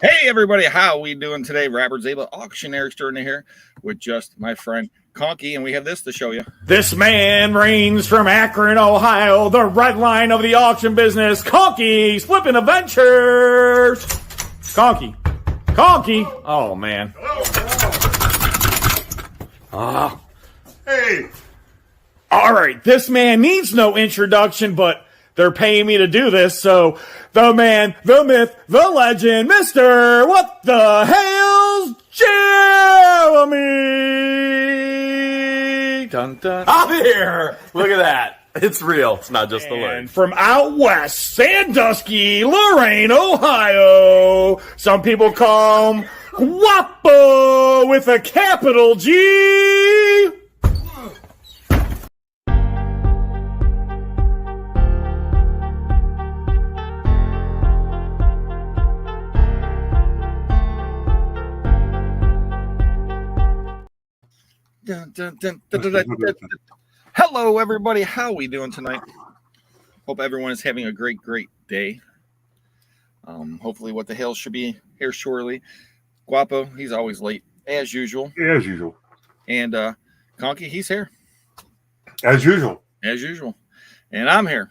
Hey everybody, how we doing today? Robert Zjaba Auctioneer Extraordinaire here with just my friend Conky, and we have this to show you. This man reigns from Akron, Ohio, the red line of the auction business, Conky's Flippin' Adventures. Conky. Oh man. Hey. All right, this man needs no introduction, but they're paying me to do this, so the man, the myth, the legend, Mr. What the Hales, Jeremy! Dun, dun. I'm here! Look at that. It's real. It's not just the And word. from out west, Sandusky, Lorain, Ohio, some people call him Guapo with a capital G. Dun, dun, dun, dun, dun, dun, dun. Hello everybody, how we doing tonight? Hope everyone is having a great day. Hopefully what the hell should be here shortly. Guapo, he's always late as usual. As usual. And Conky, he's here As usual. And I'm here.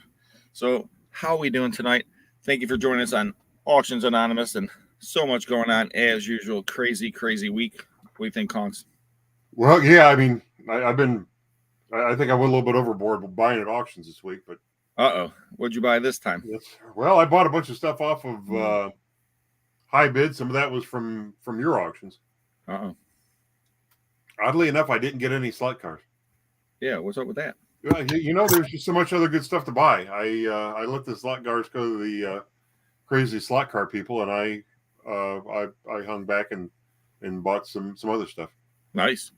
So how we doing tonight? Thank you for joining us on Auctions Anonymous, and so much going on as usual. Crazy week. What do you think, Conks? Well, yeah, I mean, I think I went a little bit overboard with buying at auctions this week, but What'd you buy this time? well, I bought a bunch of stuff off of high bid. Some of that was from your auctions. Oddly enough, I didn't get any slot cars. Yeah, what's up with that? You know, there's just so much other good stuff to buy. I let the slot cars go to the crazy slot car people, and I hung back and bought some other stuff. Nice.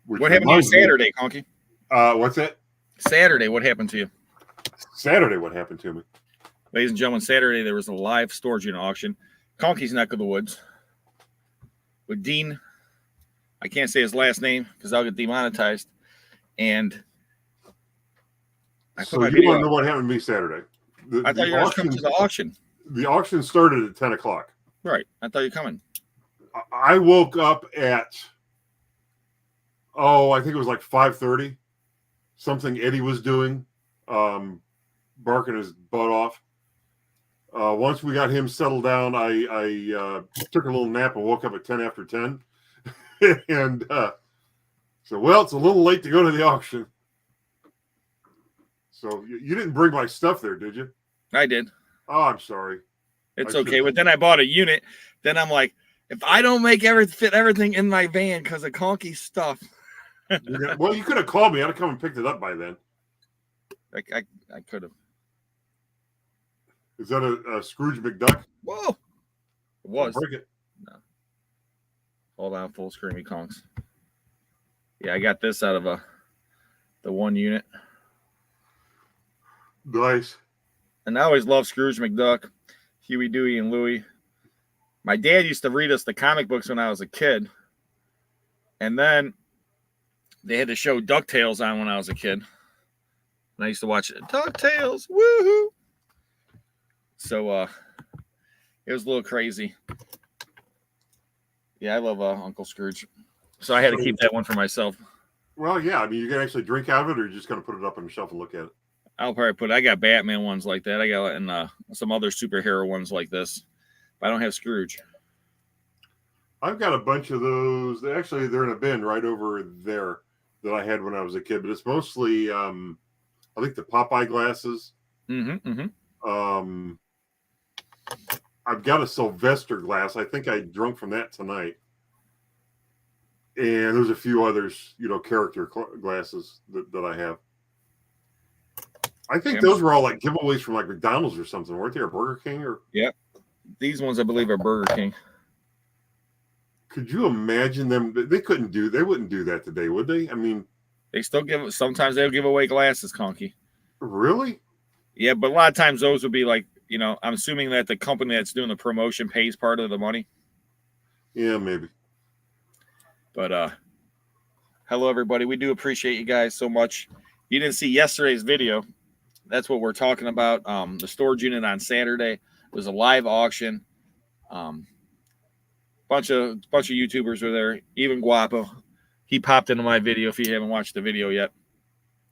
What happened to you Saturday, Conky? What's that? Saturday, what happened to you? Saturday, what happened to me? Ladies and gentlemen, Saturday there was a live storage unit auction. Conky's neck of the woods. With Dean, I can't say his last name because I'll get demonetized. And So you want to know what happened to me Saturday? I thought you were coming to the auction. The auction started at 10 o'clock. Right. I thought you were coming. I woke up at, I think it was like 5:30. Something Eddie was doing, barking his butt off. Once we got him settled down, I took a little nap and woke up at 10 after 10. And so, well, it's a little late to go to the auction. So you didn't bring my stuff there, did you? I did. Oh, I'm sorry. It's okay. But then I bought a unit. Then I'm like, if I don't fit everything in my van because of Conky's stuff. Well, you could have called me. I'd have come and picked it up by then. I could have. Is that a Scrooge McDuck? Whoa. It was. Break it. No. Hold on, full screen, Conks. Yeah, I got this out of the one unit. Nice. And I always loved Scrooge McDuck, Huey, Dewey, and Louie. My dad used to read us the comic books when I was a kid. And then they had to show DuckTales on when I was a kid. And I used to watch it. DuckTales, woohoo! So it was a little crazy. Yeah, I love Uncle Scrooge. So I had to keep that one for myself. Well, yeah. I mean, you can actually drink out of it, or you're just going to put it up on the shelf and look at it. I'll probably I got Batman ones like that. I got some other superhero ones like this. But I don't have Scrooge. I've got a bunch of those. They're in a bin right over there that I had when I was a kid. But it's mostly, I think, the Popeye glasses. I've got a Sylvester glass. I think I drunk from that tonight. And there's a few others, character glasses that I have. I think those were all like giveaways from like McDonald's or something, weren't they? Or Burger King? Yep. These ones I believe are Burger King. Could you imagine them? They wouldn't do that today, would they? I mean, they still sometimes they'll give away glasses, Conky. Really? Yeah, but a lot of times those would be like, I'm assuming that the company that's doing the promotion pays part of the money. Yeah, maybe. But hello everybody. We do appreciate you guys so much. You didn't see yesterday's video. That's what we're talking about. The storage unit on Saturday was a live auction. Bunch of YouTubers were there. Even Guapo, he popped into my video. If you haven't watched the video yet,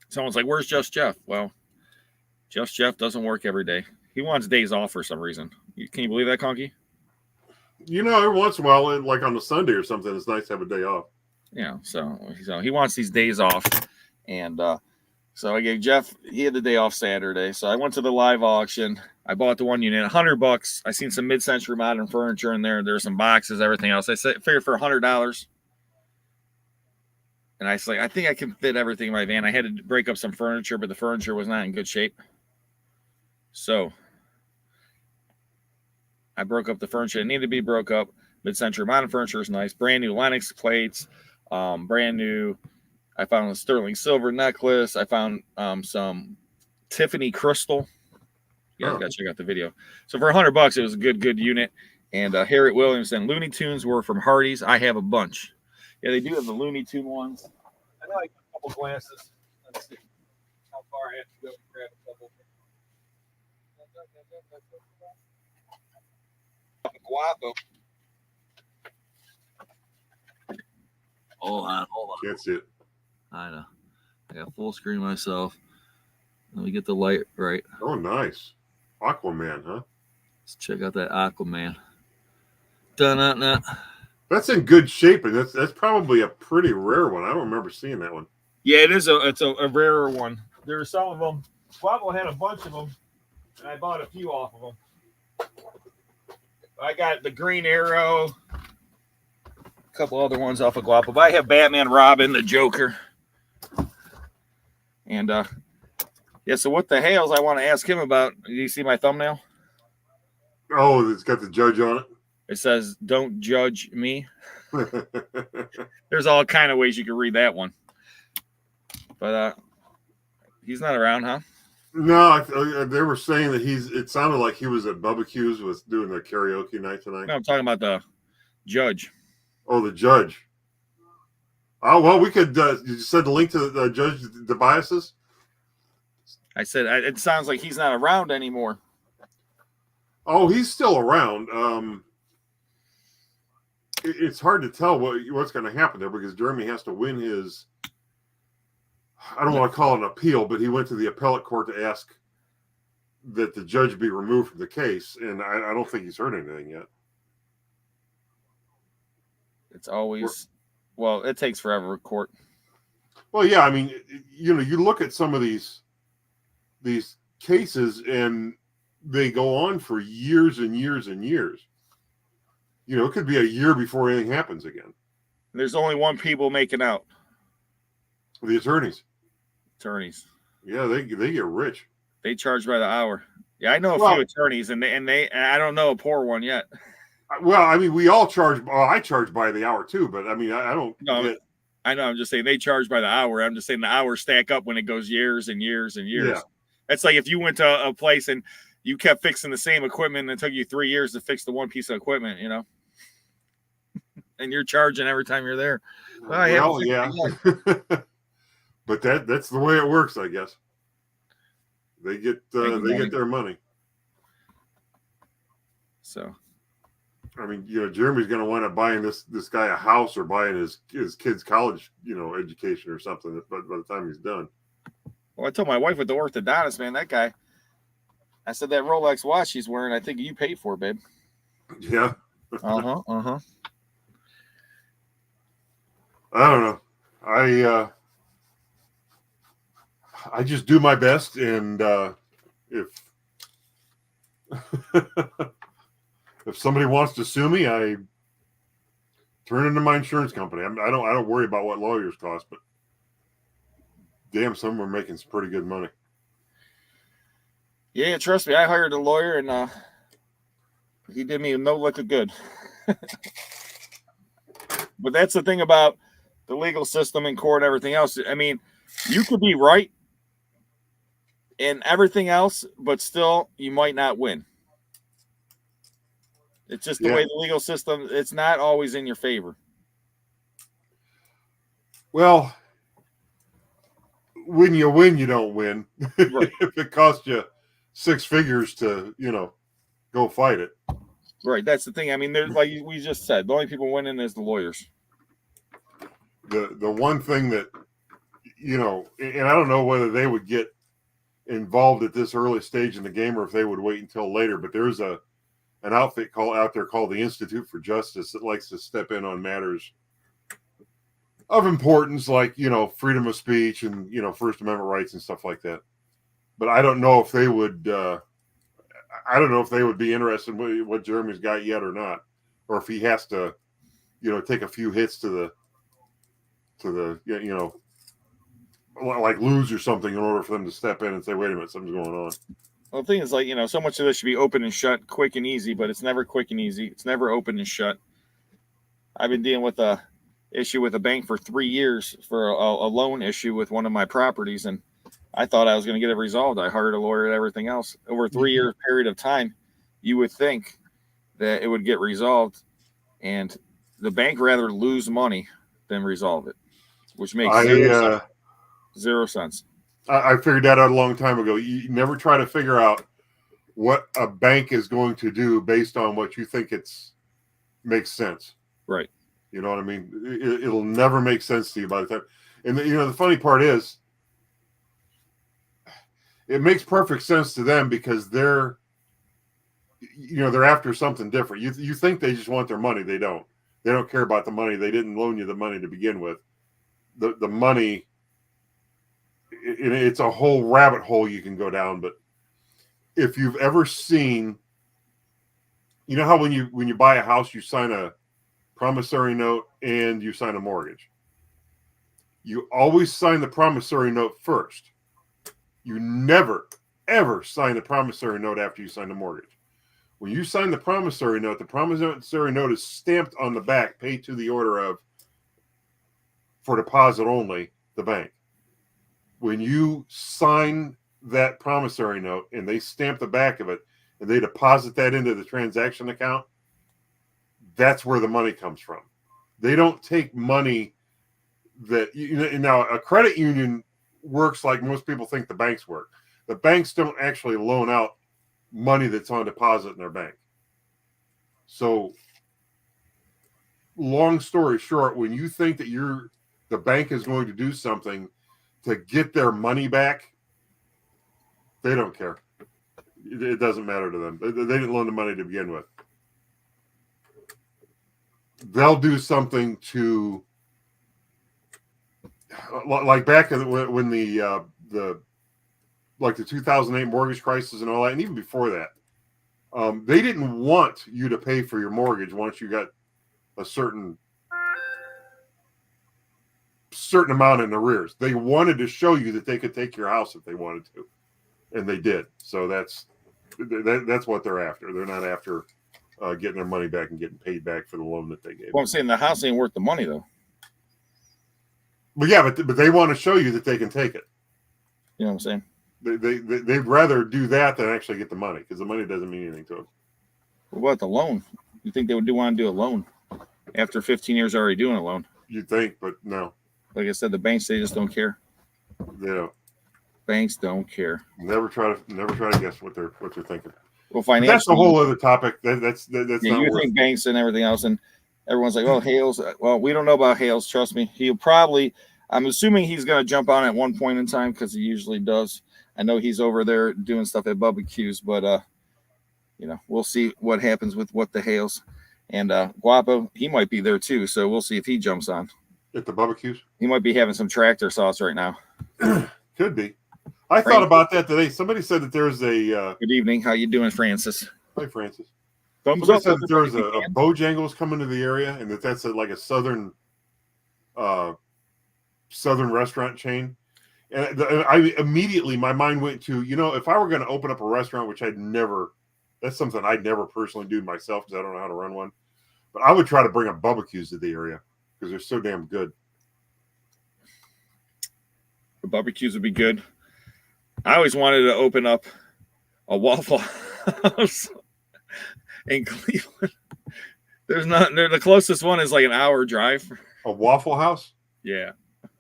someone's like, "Where's Just Jeff?" Well, Just Jeff doesn't work every day. He wants days off for some reason. Can you believe that, Conky? Every once in a while, like on a Sunday or something, it's nice to have a day off. Yeah, so he wants these days off, and so I gave Jeff. He had the day off Saturday, so I went to the live auction. I bought the one unit, $100. I seen some mid-century modern furniture in there. There's some boxes, everything else. I figured for $100, and I was like, I think I can fit everything in my van. I had to break up some furniture, but the furniture was not in good shape, so I broke up the furniture. It needed to be broke up. Mid-century modern furniture is nice. Brand new Lennox plates. Brand new. I found a sterling silver necklace. I found some Tiffany crystal. You guys got to check out the video. So for $100, it was a good unit. And Harriet Williamson Looney Tunes were from Hardee's. I have a bunch. Yeah, they do have the Looney Tune ones. I know I got a couple glasses. Let's see how far I have to go to grab a couple. Guapo. Hold on. Can't see it. I know. I got full screen myself. Let me get the light right. Oh, nice. Aquaman, huh? Let's check out that Aquaman. Dun-dun-dun. That's in good shape, and that's probably a pretty rare one. I don't remember seeing that one. Yeah, it's a rarer one. There were some of them. Guapo had a bunch of them, and I bought a few off of them. I got the Green Arrow, a couple other ones off of Guapo. But I have Batman, Robin, the Joker. And, yeah, so what the Hales I want to ask him about. Do you see my thumbnail? Oh, it's got the judge on it. It says, "Don't judge me." There's all kind of ways you can read that one. But he's not around, huh? No, they were saying that it sounded like he was at Bubba Q's with doing the karaoke night tonight. No, I'm talking about the judge. Oh, the judge. Oh, well, we could, you said the link to the judge, the biases? I said, it sounds like he's not around anymore. Oh, he's still around. It's hard to tell what's going to happen there because Jeremy has to win his, I don't want to call it an appeal, but he went to the appellate court to ask that the judge be removed from the case, and I don't think he's heard anything yet. It's always, well, it takes forever, court. Well, yeah, I mean, you look at some of these cases, and they go on for years and years and years. It could be a year before anything happens again. There's only one people making out. The attorneys. Yeah, they get rich. They charge by the hour. Yeah, I know a few attorneys, and I don't know a poor one yet. Well, I mean, we all charge. I charge by the hour too, but I mean, I don't. No, I know. I'm just saying they charge by the hour. I'm just saying the hours stack up when it goes years and years and years. Yeah. It's like if you went to a place and you kept fixing the same equipment and it took you 3 years to fix the one piece of equipment, and you're charging every time you're there. Well, yeah. But that's the way it works, I guess. They get their money. So, I mean, Jeremy's going to wind up buying this guy a house or buying his kid's college, education or something. But by the time he's done. Well, I told my wife with the orthodontist, man, that guy. I said that Rolex watch he's wearing, I think you paid for, babe. Yeah. Uh huh. I don't know. I just do my best, and if if somebody wants to sue me, I turn into my insurance company. I don't worry about what lawyers cost, but damn, some of them are making some pretty good money. Yeah, trust me, I hired a lawyer, and he did me no lick of good. But that's the thing about the legal system in court and everything else. I mean, you could be right in everything else, but still you might not win. It's just the way the legal system, it's not always in your favor. Well, when you win, you don't win. Right. If it costs you 6 figures to, go fight it. Right. That's the thing. I mean, there's like we just said, the only people winning is the lawyers. The one thing that, you know, and I don't know whether they would get involved at this early stage in the game or if they would wait until later, but there's an outfit out there called the Institute for Justice that likes to step in on matters of importance, like, you know, freedom of speech and, you know, First Amendment rights and stuff like that. But I don't know if they would. I don't know if they would be interested in what Jeremy's got yet or not, or if he has to, you know, take a few hits to the you know, like lose or something in order for them to step in and say, wait a minute, something's going on. Well, the thing is, like, you know, so much of this should be open and shut, quick and easy, but it's never quick and easy. It's never open and shut. I've been dealing with a issue with a bank for 3 years for a loan issue with one of my properties, and I thought I was going to get it resolved. I hired a lawyer and everything else. Over a 3-year period of time, you would think that it would get resolved, and the bank rather lose money than resolve it, which makes zero sense. I figured that out a long time ago. You never try to figure out what a bank is going to do based on what you think makes sense. Right. You know what I mean? It'll never make sense to you by the time. And you know, the funny part is, it makes perfect sense to them because they're after something different. You think they just want their money. They don't. They don't care about the money. They didn't loan you the money to begin with. The money, it's a whole rabbit hole you can go down. But if you've ever seen, you know how when you buy a house, you sign a promissory note and you sign a mortgage. You always sign the promissory note first. You never, ever sign the promissory note after you sign the mortgage. When you sign the promissory note is stamped on the back, paid to the order of, for deposit only, the bank. When you sign that promissory note and they stamp the back of it and they deposit that into the transaction account, that's where the money comes from. They don't take money that, now a credit union works like most people think the banks work. The banks don't actually loan out money that's on deposit in their bank. So, long story short, when you think that the bank is going to do something to get their money back, they don't care. It doesn't matter to them. They didn't loan the money to begin with. They'll do something to, like back when the 2008 mortgage crisis and all that, and even before that, they didn't want you to pay for your mortgage once you got a certain amount in arrears. They wanted to show you that they could take your house if they wanted to, and they did. So that's what they're after. They're not after getting their money back and getting paid back for the loan that they gave. Well, I'm saying the house ain't worth the money, though. But yeah, but they want to show you that they can take it. You know what I'm saying? They'd rather do that than actually get the money, because the money doesn't mean anything to them. What about the loan? You think they would want to do a loan after 15 years already doing a loan? You'd think, but no. Like I said, the banks, they just don't care. Yeah. Banks don't care. Never try to guess what they're thinking. Well, financially, that's a whole other topic. That's yeah, not you worth think banks and everything else, and everyone's like, "Oh, Hales." Well, we don't know about Hales. Trust me, he'll probably. I'm assuming he's going to jump on at one point in time because he usually does. I know he's over there doing stuff at barbecues, but we'll see what happens with what the Hales and Guapo. He might be there too, so we'll see if he jumps on at the barbecues. He might be having some tractor sauce right now. Could be. I thought about that today. Somebody said that there's a. Good evening. How you doing, Francis? Hi, Francis. Thumbs Somebody up. said that there was a Bojangles coming to the area, and that's like a southern restaurant chain. And I immediately, my mind went to, if I were going to open up a restaurant, which that's something I'd never personally do myself because I don't know how to run one, but I would try to bring up barbecues to the area because they're so damn good. The barbecues would be good. I always wanted to open up a Waffle House in Cleveland. The closest one is like an hour drive. A Waffle House? Yeah.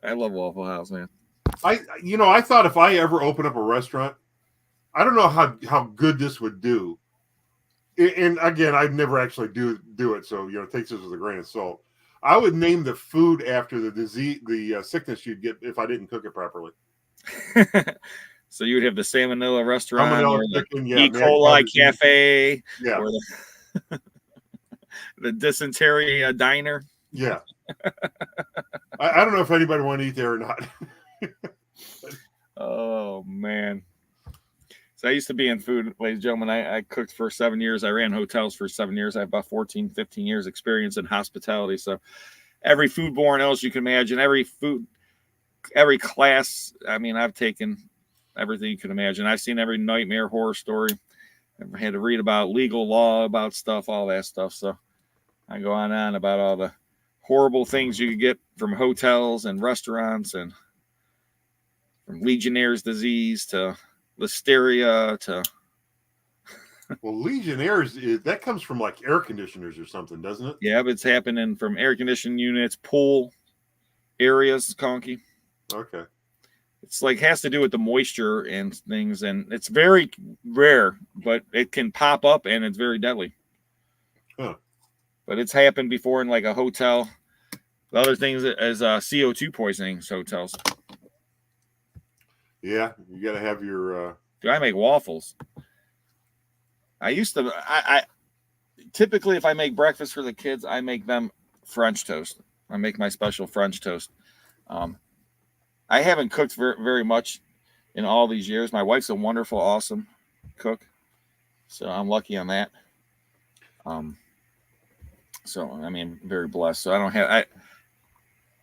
I love Waffle House, man. I thought if I ever open up a restaurant, I don't know how good this would do, And again, I'd never actually do it, so take this with a grain of salt. I would name the food after the disease, the sickness you'd get if I didn't cook it properly. So you would have the Salmonella restaurant, Salmonella or the chicken, E. coli cafe, yeah, or the dysentery diner. Yeah. I don't know if anybody want to eat there or not. Oh, man. So I used to be in food, ladies and gentlemen. I cooked for 7 years. I ran hotels for 7 years. I have about 14, 15 years experience in hospitality. So every foodborne else you can imagine, every class. I mean, I've taken everything you can imagine. I've seen every nightmare horror story. I've had to read about legal law, about stuff, all that stuff. So I go on and on about all the horrible things you could get from hotels and restaurants, and from Legionnaire's disease to listeria to. Well, Legionnaires, that comes from like air conditioners or something, doesn't it? Yeah, but it's happening from air conditioning units, pool areas, Conky. Okay. It's like has to do with the moisture and things, and it's very rare, but it can pop up and it's very deadly. Huh. But it's happened before in like a hotel. The other things is CO2 poisoning hotels. Yeah, you got to have your. Do I make waffles? I used to. I typically, if I make breakfast for the kids, I make them French toast. I make my special French toast. I haven't cooked very much in all these years. My wife's a wonderful, awesome cook, so I'm lucky on that. So I mean, very blessed. So I don't have.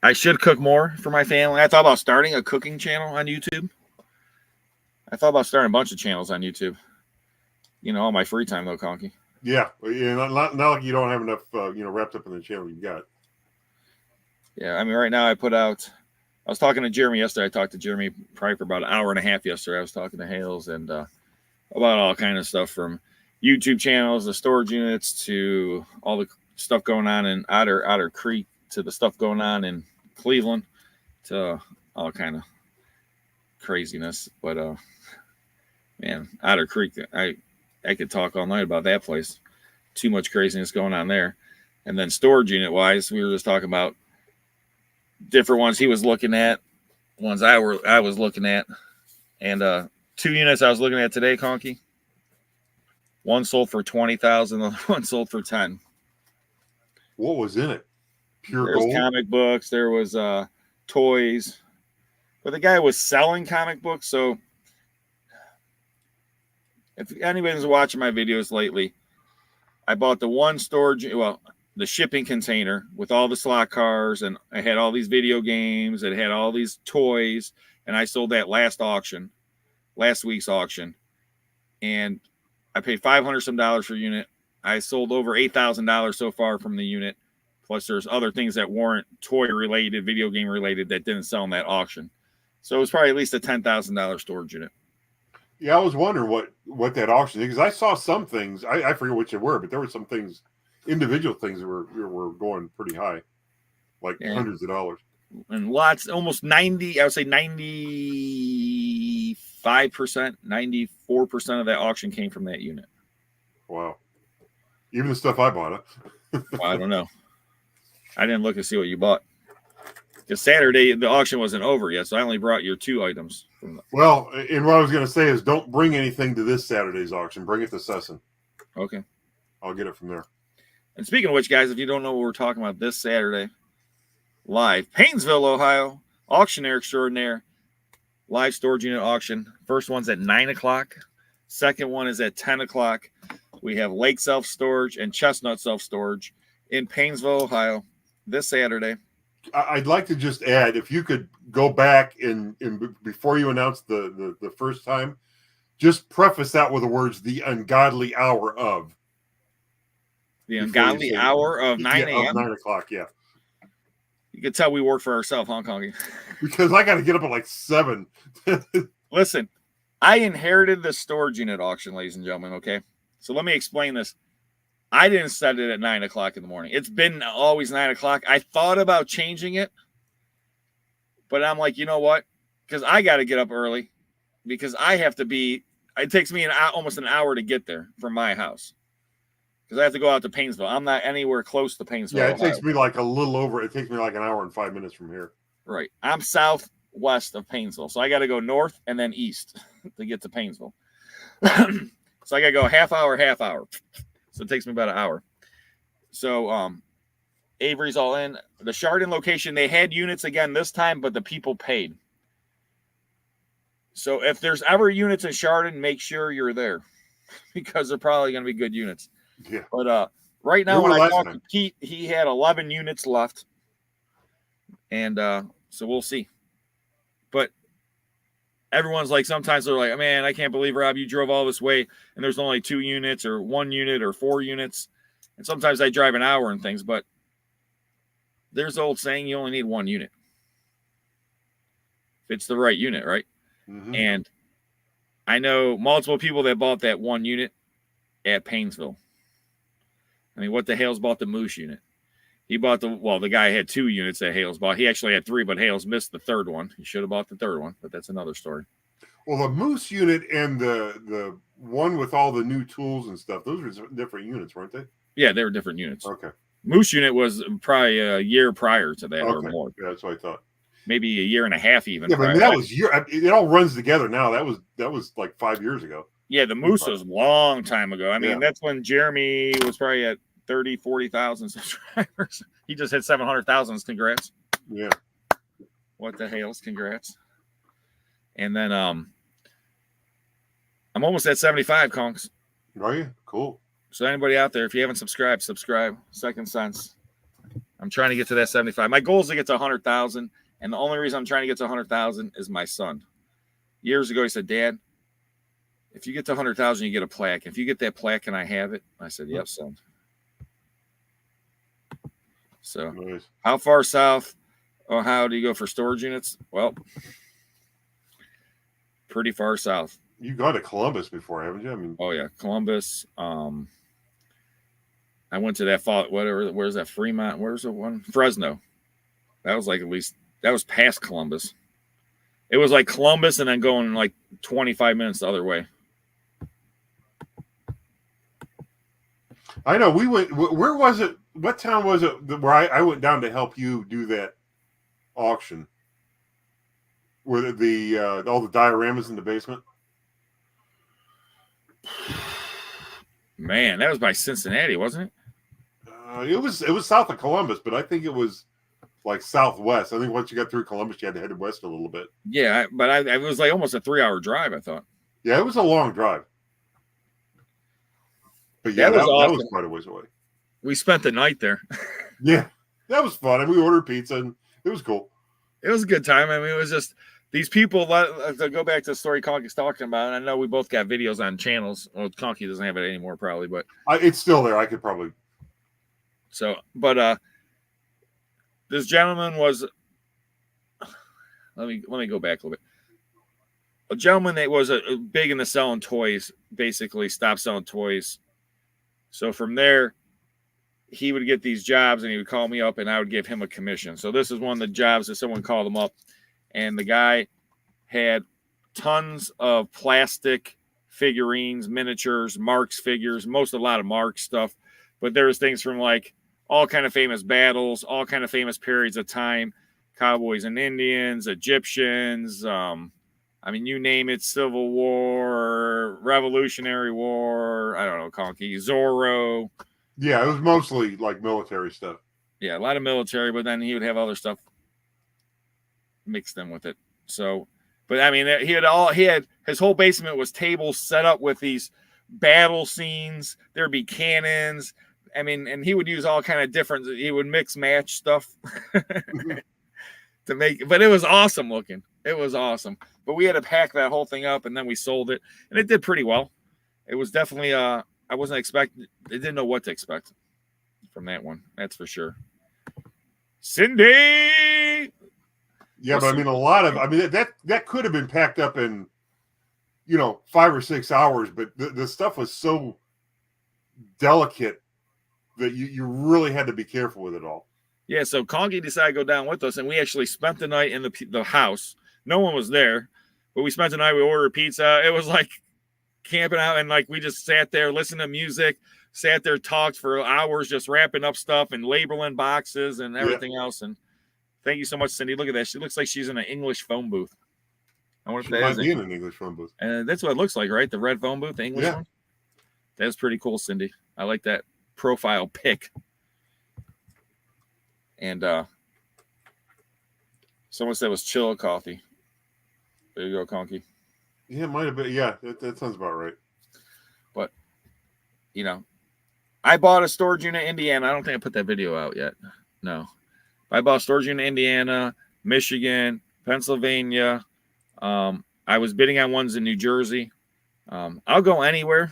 I should cook more for my family. I thought about starting a cooking channel on YouTube. I thought about starting a bunch of channels on YouTube. All my free time though, Conky. Yeah, not like you don't have enough, wrapped up in the channel you got. Yeah, I mean, right now I put out. I was talking to Jeremy yesterday. I talked to Jeremy probably for about an hour and a half yesterday. I was talking to Hales and about all kind of stuff, from YouTube channels, the storage units, to all the stuff going on in Otter Creek, to the stuff going on in Cleveland, to all kind of craziness. But man, Otter Creek, I could talk all night about that place. Too much craziness going on there. And then storage unit wise, we were just talking about different ones he was looking at, ones I was looking at, and 2 units I was looking at today, Conky. One sold for $20,000, the other one sold for $10,000. What was in it? Pure There was gold? comic books, there was toys, but the guy was selling comic books. So if anybody's watching my videos lately, I bought the one storage, the shipping container with all the slot cars, and I had all these video games, it had all these toys, and I sold that last week's auction, and I paid $500 some for a unit. I sold over $8,000 so far from the unit, plus there's other things that weren't toy related, video game related, that didn't sell in that auction. So it was probably at least a $10,000 storage unit. Yeah, I was wondering what that auction is, because I saw some things, I forget which they were, but there were some things, individual things that were going pretty high, like hundreds of dollars. And lots, almost 90, I would say 95%, 94% of that auction came from that unit. Wow. Even the stuff I bought, huh? Well, I don't know. I didn't look to see what you bought. Because Saturday, the auction wasn't over yet, so I only brought your 2 items. Well, and what I was going to say is don't bring anything to this Saturday's auction. Bring it to Sesson. Okay. I'll get it from there. And speaking of which, guys, if you don't know what we're talking about this Saturday, live, Painesville, Ohio, Auctioneer Extraordinaire, live storage unit auction. First one's at 9 o'clock. Second one is at 10 o'clock. We have Lake Self-Storage and Chestnut Self-Storage in Painesville, Ohio, this Saturday. I'd like to just add, if you could go back and before you announce the first time, just preface that with the words, the ungodly hour of. The ungodly hour of 9 a.m.? Of 9 o'clock, yeah. You can tell we work for ourselves, huh, Conky? Because I got to get up at like 7. Listen, I inherited the storage unit auction, ladies and gentlemen, okay? So let me explain this. I didn't set it at 9 o'clock in the morning. It's been always 9 o'clock. I thought about changing it, but I'm like, you know what? Because I got to get up early, because I have to be, it takes me almost an hour to get there from my house. because I have to go out to Painesville. I'm not anywhere close to Painesville. Yeah, it Ohio. takes me like a little over. It takes me like an hour and 5 minutes from here. Right. I'm southwest of Painesville, so I got to go north and then east to get to Painesville. So I got to go half hour. So it takes me about an hour. So Avery's all in. The Chardon location, they had units again this time, but the people paid. So if there's ever units in Chardon, make sure you're there because they're probably going to be good units. Yeah. But right now, when I talked to Pete, he had 11 units left. And so we'll see. But everyone's like, sometimes they're like, man, I can't believe, Rob, you drove all this way and there's only 2 units or 1 unit or 4 units. And sometimes I drive an hour and things, but there's the old saying, you only need 1 unit. If it's the right unit, right? Mm-hmm. And I know multiple people that bought that 1 unit at Painesville. I mean, what the Hales bought the Moose unit. He bought the guy had 2 units that Hales bought. He actually had 3, but Hales missed the 3rd one. He should have bought the 3rd one, but that's another story. Well, the Moose unit and the one with all the new tools and stuff, those were different units, weren't they? Yeah, they were different units. Okay. Moose unit was probably a year prior to that or more. Yeah, that's what I thought. Maybe a year and a half even. Yeah, but that was it all runs together now. That was like 5 years ago. Yeah, the Moose was a long time ago. I mean, that's when Jeremy was probably at 30, 40,000 subscribers. He just hit 700,000. Congrats. Yeah. What the Hales? Congrats. And then I'm almost at 75, Conks. Are you? Cool. So anybody out there, if you haven't subscribed, subscribe. Second Sense. I'm trying to get to that 75. My goal is to get to 100,000. And the only reason I'm trying to get to 100,000 is my son. Years ago, he said, Dad, if you get to 100,000, you get a plaque. If you get that plaque, can I have it? I said, yep, son. So nice. How far south or how do you go for storage units? Well, pretty far south. You gone to Columbus before, haven't you? I mean, oh yeah, Columbus. I went to that fall. Whatever. Where's that? Fremont. Where's the one? Fresno. That was like at least that was past Columbus. It was like Columbus and then going like 25 minutes the other way. I know we went. Where was it? What town was it where I went down to help you do that auction? Where the all the dioramas in the basement? Man, that was by Cincinnati, wasn't it? It was south of Columbus, but I think it was like southwest. I think once you got through Columbus, you had to head west a little bit. Yeah, but it was like almost a 3-hour drive, I thought. Yeah, it was a long drive. But yeah, that was quite a ways away. We spent the night there. Yeah, that was fun. And we ordered pizza, and it was cool. It was a good time. I mean, it was just these people. To go back to the story Conky's talking about, and I know we both got videos on channels. Well, Conky doesn't have it anymore, probably, but it's still there. I could probably. So, but this gentleman was. Let me go back a little bit. A gentleman that was big into selling toys basically stopped selling toys. So from there, he would get these jobs and he would call me up and I would give him a commission. So this is one of the jobs that someone called him up and the guy had tons of plastic figurines, miniatures, Marks figures, a lot of Marks stuff. But there was things from like all kind of famous battles, all kind of famous periods of time, cowboys and Indians, Egyptians, I mean, you name it, Civil War, Revolutionary War, I don't know, Conky, Zorro. Yeah, it was mostly like military stuff. Yeah, a lot of military, but then he would have other stuff mixed in with it. So, but I mean, he had his whole basement was tables set up with these battle scenes. There'd be cannons. I mean, and he would use all kind of different, he would mix match stuff to make, but it was awesome looking. It was awesome. But we had to pack that whole thing up and then we sold it and it did pretty well. It was definitely, I wasn't expecting, I didn't know what to expect from that one. That's for sure. Cindy. Yeah, but I mean, that could have been packed up in, 5 or 6 hours, but the stuff was so delicate that you really had to be careful with it all. Yeah, so Conky decided to go down with us, and we actually spent the night in the house. No one was there, but we spent the night. We ordered pizza. It was like camping out, and like we just sat there, listened to music, sat there, talked for hours, just wrapping up stuff and labeling boxes and everything else. And thank you so much, Cindy. Look at that. She looks like she's in an English phone booth. I wonder if that might is be in an English phone booth. And that's what it looks like, right? The red phone booth, the English one. That's pretty cool, Cindy. I like that profile pic. And someone said it was chill coffee. There you go, Conky. Yeah, it might have been. Yeah, that sounds about right. But, you know, I bought a storage unit in Indiana. I don't think I put that video out yet. No. I bought a storage unit in Indiana, Michigan, Pennsylvania. I was bidding on ones in New Jersey. I'll go anywhere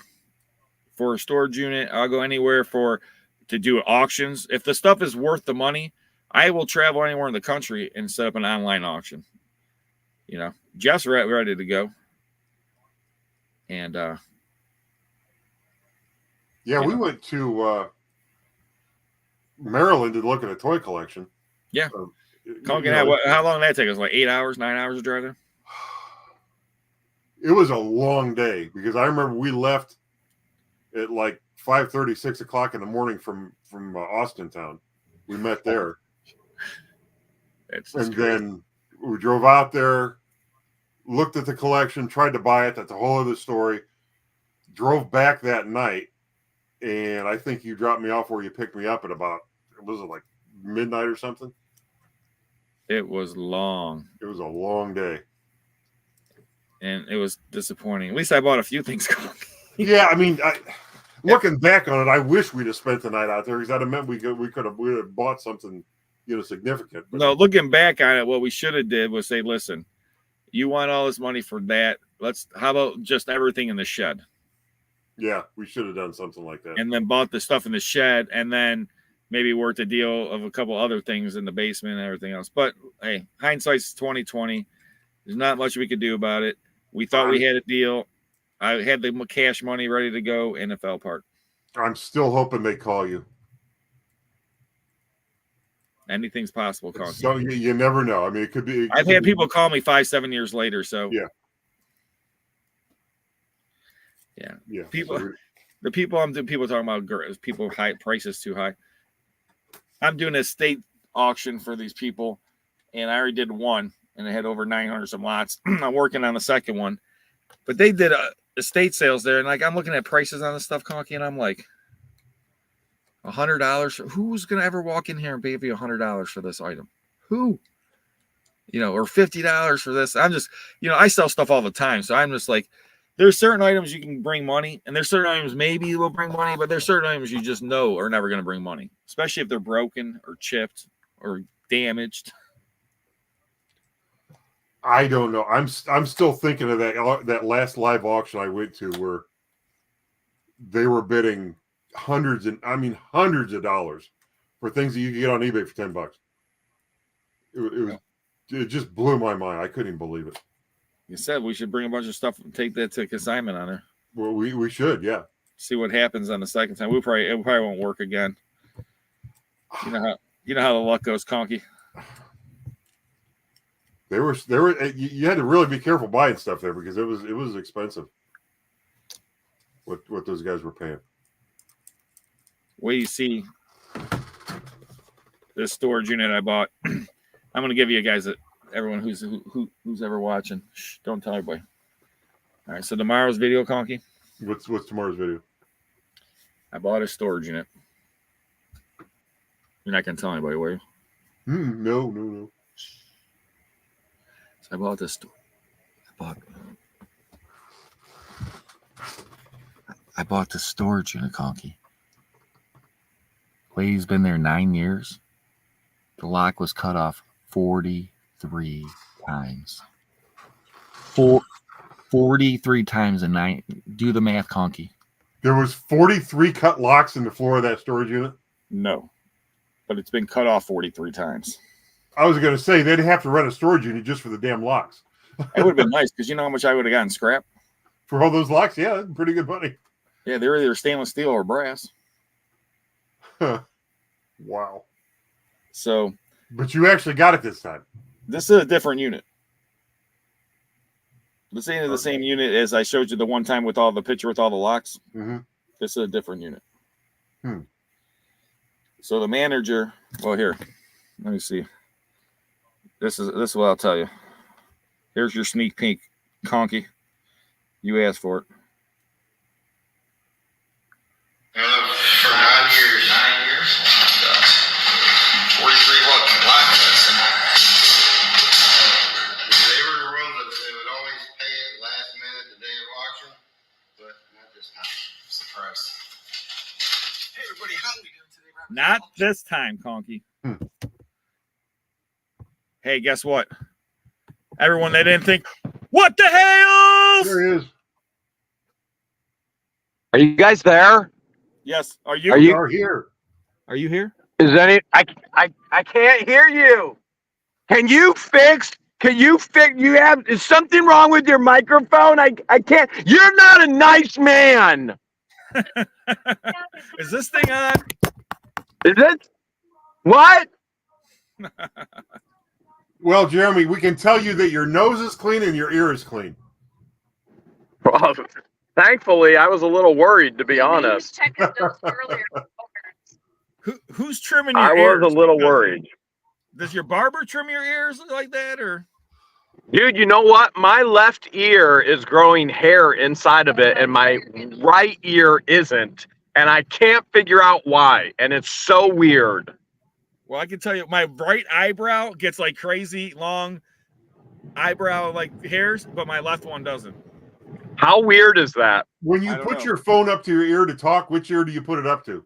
for a storage unit. I'll go anywhere to do auctions. If the stuff is worth the money, I will travel anywhere in the country and set up an online auction. You know, Jeff's ready to go. And we went to Maryland to look at a toy collection. Yeah. How long did that take us? Like 8 hours, 9 hours of driving? It was a long day because I remember we left at like 5:30, 6 o'clock in the morning from Austin town. We met there. Then we drove out there, looked at the collection, tried to buy it. That's a whole other story. Drove back that night, and I think you dropped me off where you picked me up at about, was it like midnight or something? It was long. It was a long day. And it was disappointing. At least I bought a few things. Yeah, I mean, looking back on it, I wish we'd have spent the night out there because that meant we could have bought something, significant. But no, looking back on it, what we should have did was say, listen, you want all this money for that? How about just everything in the shed? Yeah, we should have done something like that. And then bought the stuff in the shed, and then maybe worked a deal of a couple other things in the basement and everything else. But hey, hindsight's 2020. There's not much we could do about it. We thought we had a deal. I had the cash money ready to go, and it fell apart. I'm still hoping they call you. Anything's possible, Conky. So you never know. I mean, it could be. I've had people call me 5-7 years later. So yeah. People talking about people high prices too high. I'm doing a state auction for these people, and I already did one, and it had over 900 some lots. I'm working on the second one, but they did estate sales there, and like I'm looking at prices on this stuff, Conky, and I'm like, $100. Who's gonna ever walk in here and pay you $100 for this item? Who? Or $50 for this. I'm just, I sell stuff all the time, so I'm just like, there's certain items you can bring money, and there's certain items maybe will bring money, but there's certain items you just know are never going to bring money, especially if they're broken or chipped or damaged. I don't know. I'm still thinking of that last live auction I went to where they were bidding hundreds of dollars for things that you could get on eBay for $10. It just blew my mind. I couldn't even believe it. You said we should bring a bunch of stuff and take that to consignment on her. Well, we should, yeah. See what happens on the second time. It probably won't work again. You know how the luck goes, Conky. They were. You had to really be careful buying stuff there because it was expensive. What those guys were paying. Wait, you see this storage unit I bought. I'm going to give you guys everyone who's ever watching. Shh, don't tell everybody. All right, so tomorrow's video, Conky. What's tomorrow's video? I bought a storage unit. You're not going to tell anybody, will you? No. So I bought this. I bought the storage unit, Conky. Lady's been there 9 years. The lock was cut off 43 times. 43 times a night. Do the math, Conky. There was 43 cut locks in the floor of that storage unit? No. But it's been cut off 43 times. I was going to say, they'd have to rent a storage unit just for the damn locks. It would have been nice, because you know how much I would have gotten scrap? For all those locks? Yeah, that's pretty good money. Yeah, they're either stainless steel or brass. Wow. So. But you actually got it this time. This is a different unit. This ain't the same unit as I showed you the one time with all the picture with all the locks. Mm-hmm. This is a different unit. So the manager, well, here, let me see. This is what I'll tell you. Here's your sneak peek, Conky. You asked for it. For 9 years. 9 years? Oh my gosh. 43 what? Life lesson. They were the ones that they would always pay it last minute the day of auction, but not this time. Surprised. Hey everybody, how are we doing today? Not this time, Conky. Hey, guess what? Everyone that didn't think, what the hell? There he is. Are you guys there? Yes. Are you? We are here. Are you here? Is any? I can't hear you. Can you fix? Is something wrong with your microphone? I can't. You're not a nice man. Is this thing on? Is it? What? Well, Jeremy, we can tell you that your nose is clean and your ear is clean. Well, thankfully, I was a little worried, to be honest. Who's trimming your I ears? was a little worried. Does your barber trim your ears like that, or? Dude, you know what? My left ear is growing hair inside of it, and my right ear isn't. And I can't figure out why. And it's so weird. Well, I can tell you, my right eyebrow gets like crazy long eyebrow like hairs, but my left one doesn't. How weird is that? When you put your phone up to your ear to talk, which ear do you put it up to?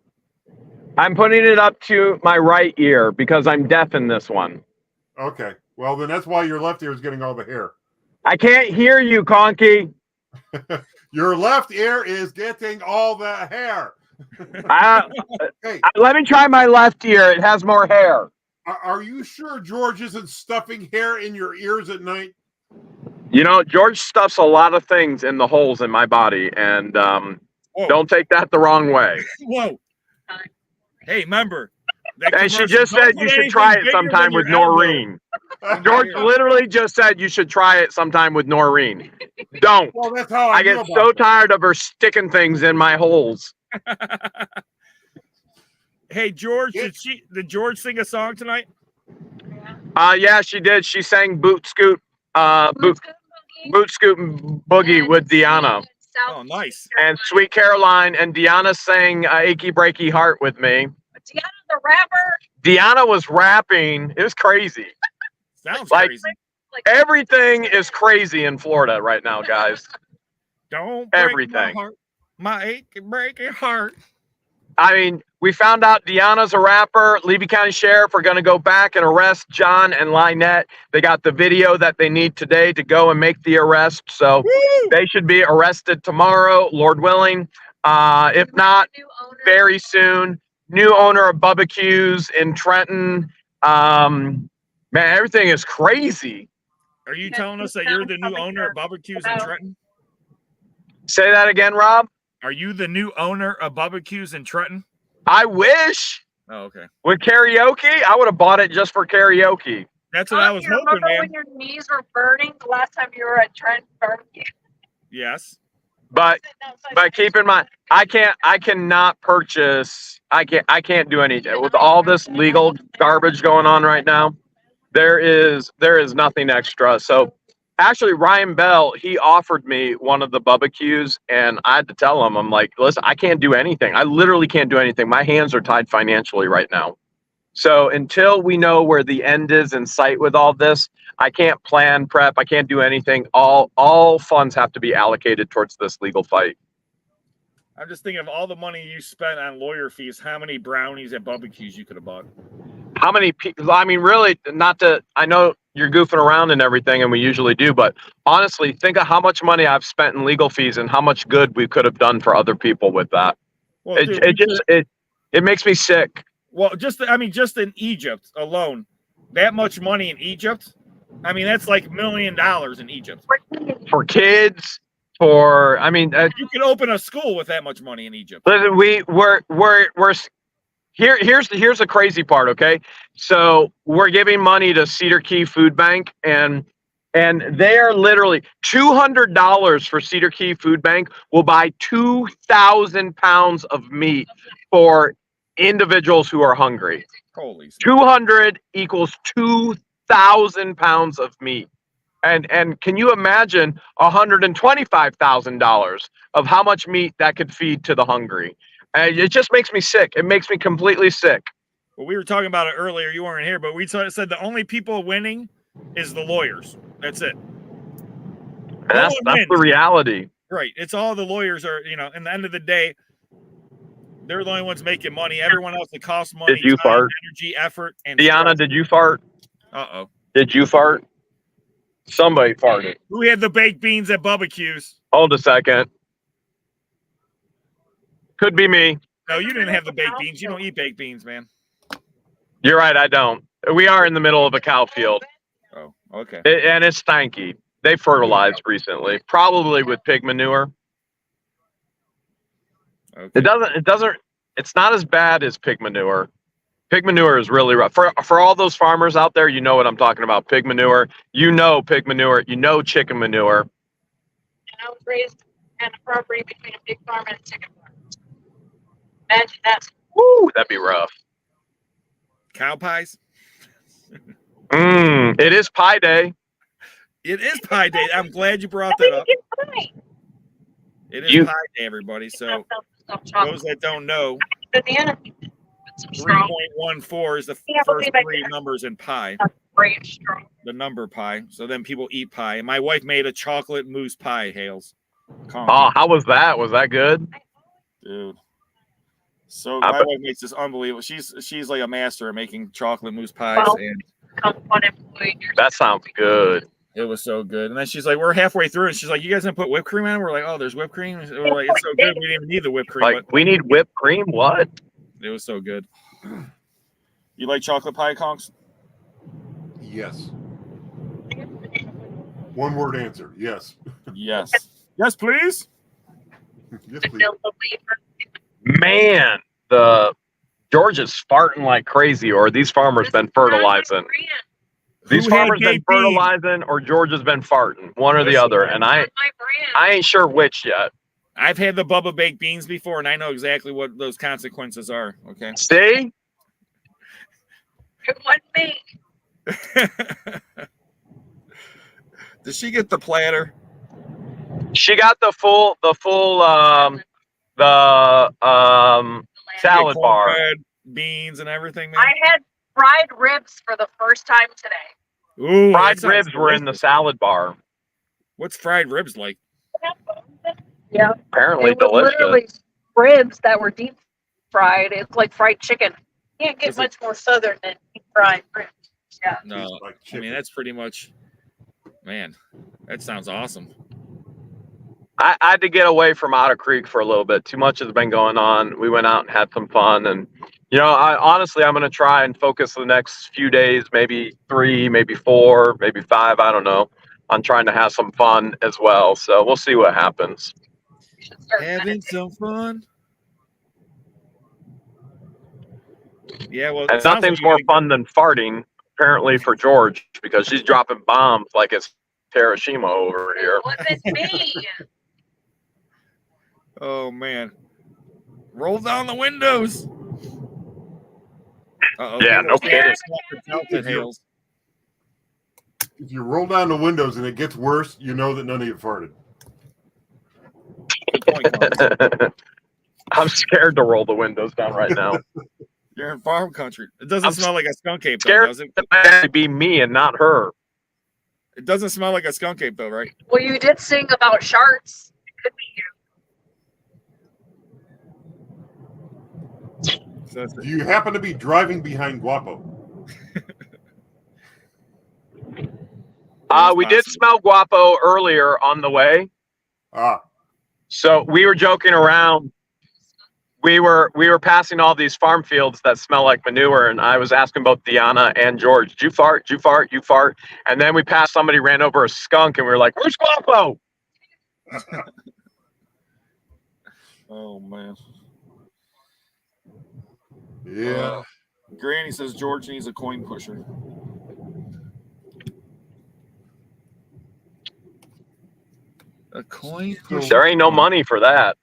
I'm putting it up to my right ear because I'm deaf in this one. Okay. Well, then that's why your left ear is getting all the hair. I can't hear you, Conky. Your left ear is getting all the hair. Hey, Let me try my left ear. It has more hair. are you sure George isn't stuffing hair in your ears at night? You know, George stuffs a lot of things in the holes in my body, and don't take that the wrong way. Whoa. Hey, remember. And she just said you should try it sometime with Noreen. George literally just said you should try it sometime with Noreen. Don't. Well, that's how I get so tired of her sticking things in my holes. Hey, George, did George sing a song tonight? Yeah, she did. She sang Boot Scoot Boogie with Deanna. Oh, nice. And Sweet Caroline, and Deanna sang Achy Breaky Heart with me. Deanna the rapper? Deanna was rapping. It was crazy. Sounds like, crazy. Everything is crazy in Florida right now, guys. Don't break everything. My heart. My achy breaky heart. I mean, we found out Deanna's a rapper. Levy County Sheriff are going to go back and arrest John and Lynette. They got the video that they need today to go and make the arrest. So they should be arrested tomorrow, Lord willing. If not, very soon. New owner of Bubba Q's in Trenton. Man, everything is crazy. Are you telling us that you're the new owner of Bubba Q's in Trenton? Say that again, Rob. Are you the new owner of Bubba Q's in Trenton? I wish. Oh, okay. With karaoke, I would have bought it just for karaoke. That's what I was hoping, remember man. when your knees were burning the last time you were at Trent Barbecue? Yes. But keep in mind, I cannot purchase. I can't do anything with all this legal garbage going on right now. There is nothing extra. So actually, Ryan Bell, he offered me one of the Bubba Q's, and I had to tell him, I'm like, listen, I can't do anything. I literally can't do anything. My hands are tied financially right now. So until we know where the end is in sight with all this, I can't plan, prep. I can't do anything. All funds have to be allocated towards this legal fight. I'm just thinking of all the money you spent on lawyer fees, how many brownies at Bubba Q's you could have bought. How many people? I mean, really, not to. I know you're goofing around and everything, and we usually do, but honestly, think of how much money I've spent in legal fees and how much good we could have done for other people with that. Well, it makes me sick. Well, just in Egypt alone, that much money in Egypt. I mean, that's like $1 million in Egypt for kids. For you could open a school with that much money in Egypt. Listen, we're here's the crazy part. Okay, so we're giving money to Cedar Key Food Bank, and And they're literally $200 for Cedar Key Food Bank will buy 2,000 pounds of meat for individuals who are hungry. Holy smokes. 200 equals 2,000 pounds of meat. And can you imagine $125,000 of how much meat that could feed to the hungry? And it just makes me sick. It makes me completely sick. Well, we were talking about it earlier. You weren't here, but we said the only people winning is the lawyers. That's it. And that's the reality. Right. It's all the lawyers are, in the end of the day, they're the only ones making money. Everyone else, it costs money, Did you time, fart? energy, effort, and Deanna, stress. did you fart? Uh-oh. Did you fart? Somebody farted. Who had the baked beans at barbecues? Hold a second. Could be me. No, you didn't have the baked beans. You don't eat baked beans, man. You're right, I don't. We are in the middle of a cow field. Oh, okay. And it's stanky. They fertilized recently, probably with pig manure. Okay. It's not as bad as pig manure. Pig manure is really rough. For all those farmers out there, you know what I'm talking about. Pig manure, pig manure, chicken manure. And I was raised on a property between a pig farm and a chicken farm. Imagine that. Woo, that'd be rough. Cow pies? It is pie day. It is pie day. I'm glad you brought that up. It is pie day, everybody. So those that don't know, Banana. 3.14 is the first three numbers in pi. The number pi. So then people eat pie. And my wife made a chocolate mousse pie, Hales. Conky. Oh, how was that? Was that good? Dude. So my wife makes this unbelievable. She's like a master at making chocolate mousse pies, and that sounds good. it was so good. And then she's like, we're halfway through, and she's like, you guys didn't put whipped cream in? We're like, oh, there's whipped cream. We're like, it's so good, we didn't even need the whipped cream. Like, we need whipped cream? What? It was so good. You like chocolate pie, Conks? Yes. One word answer. Yes. Yes. Yes, please. Yes, please. Man, the George is farting like crazy, or these farmers been fertilizing. These farmers been fertilizing, or George has been farting. One or the other, and I ain't sure which yet. I've had the Bubba baked beans before, and I know exactly what those consequences are. Okay. See? It wasn't me. Did she get the platter? She got the full salad bar, bread, beans, and everything. Man. I had fried ribs for the first time today. Ooh, fried ribs were in the salad bar. What's fried ribs like? Yeah, apparently it was delicious. Literally ribs that were deep fried. It's like fried chicken. You can't get much more southern than deep fried ribs. Yeah. No, I mean that's pretty much. Man, that sounds awesome. I had to get away from OTTER Creek for a little bit. Too much has been going on. We went out and had some fun, and I'm going to try and focus the next few days, maybe 3, maybe 4, maybe 5. I don't know. I'm trying to have some fun as well, so we'll see what happens. Having some fun. Yeah, well, and nothing's more fun than farting, apparently, for George, because she's dropping bombs like it's Hiroshima over here. It wasn't me. Oh man, roll down the windows. Yeah, no kidding. If you roll down the windows and it gets worse, you know that none of you farted. I'm scared to roll the windows down right now. You're in farm country. It doesn't smell like a skunk ape, though, does it? It be me and not her. It doesn't smell like a skunk ape, though, right? Well, you did sing about sharks. It could be you. Do you happen to be driving behind Guapo? We did smell Guapo earlier on the way. So we were joking around. We were passing all these farm fields that smell like manure, and I was asking both Deanna and George, "Did you fart? Did you fart? You fart?" And then we passed somebody, ran over a skunk, and we were like, "Where's Guapo?" Oh man. Yeah. Granny says George needs a coin pusher. A coin So- push. There ain't no money for that.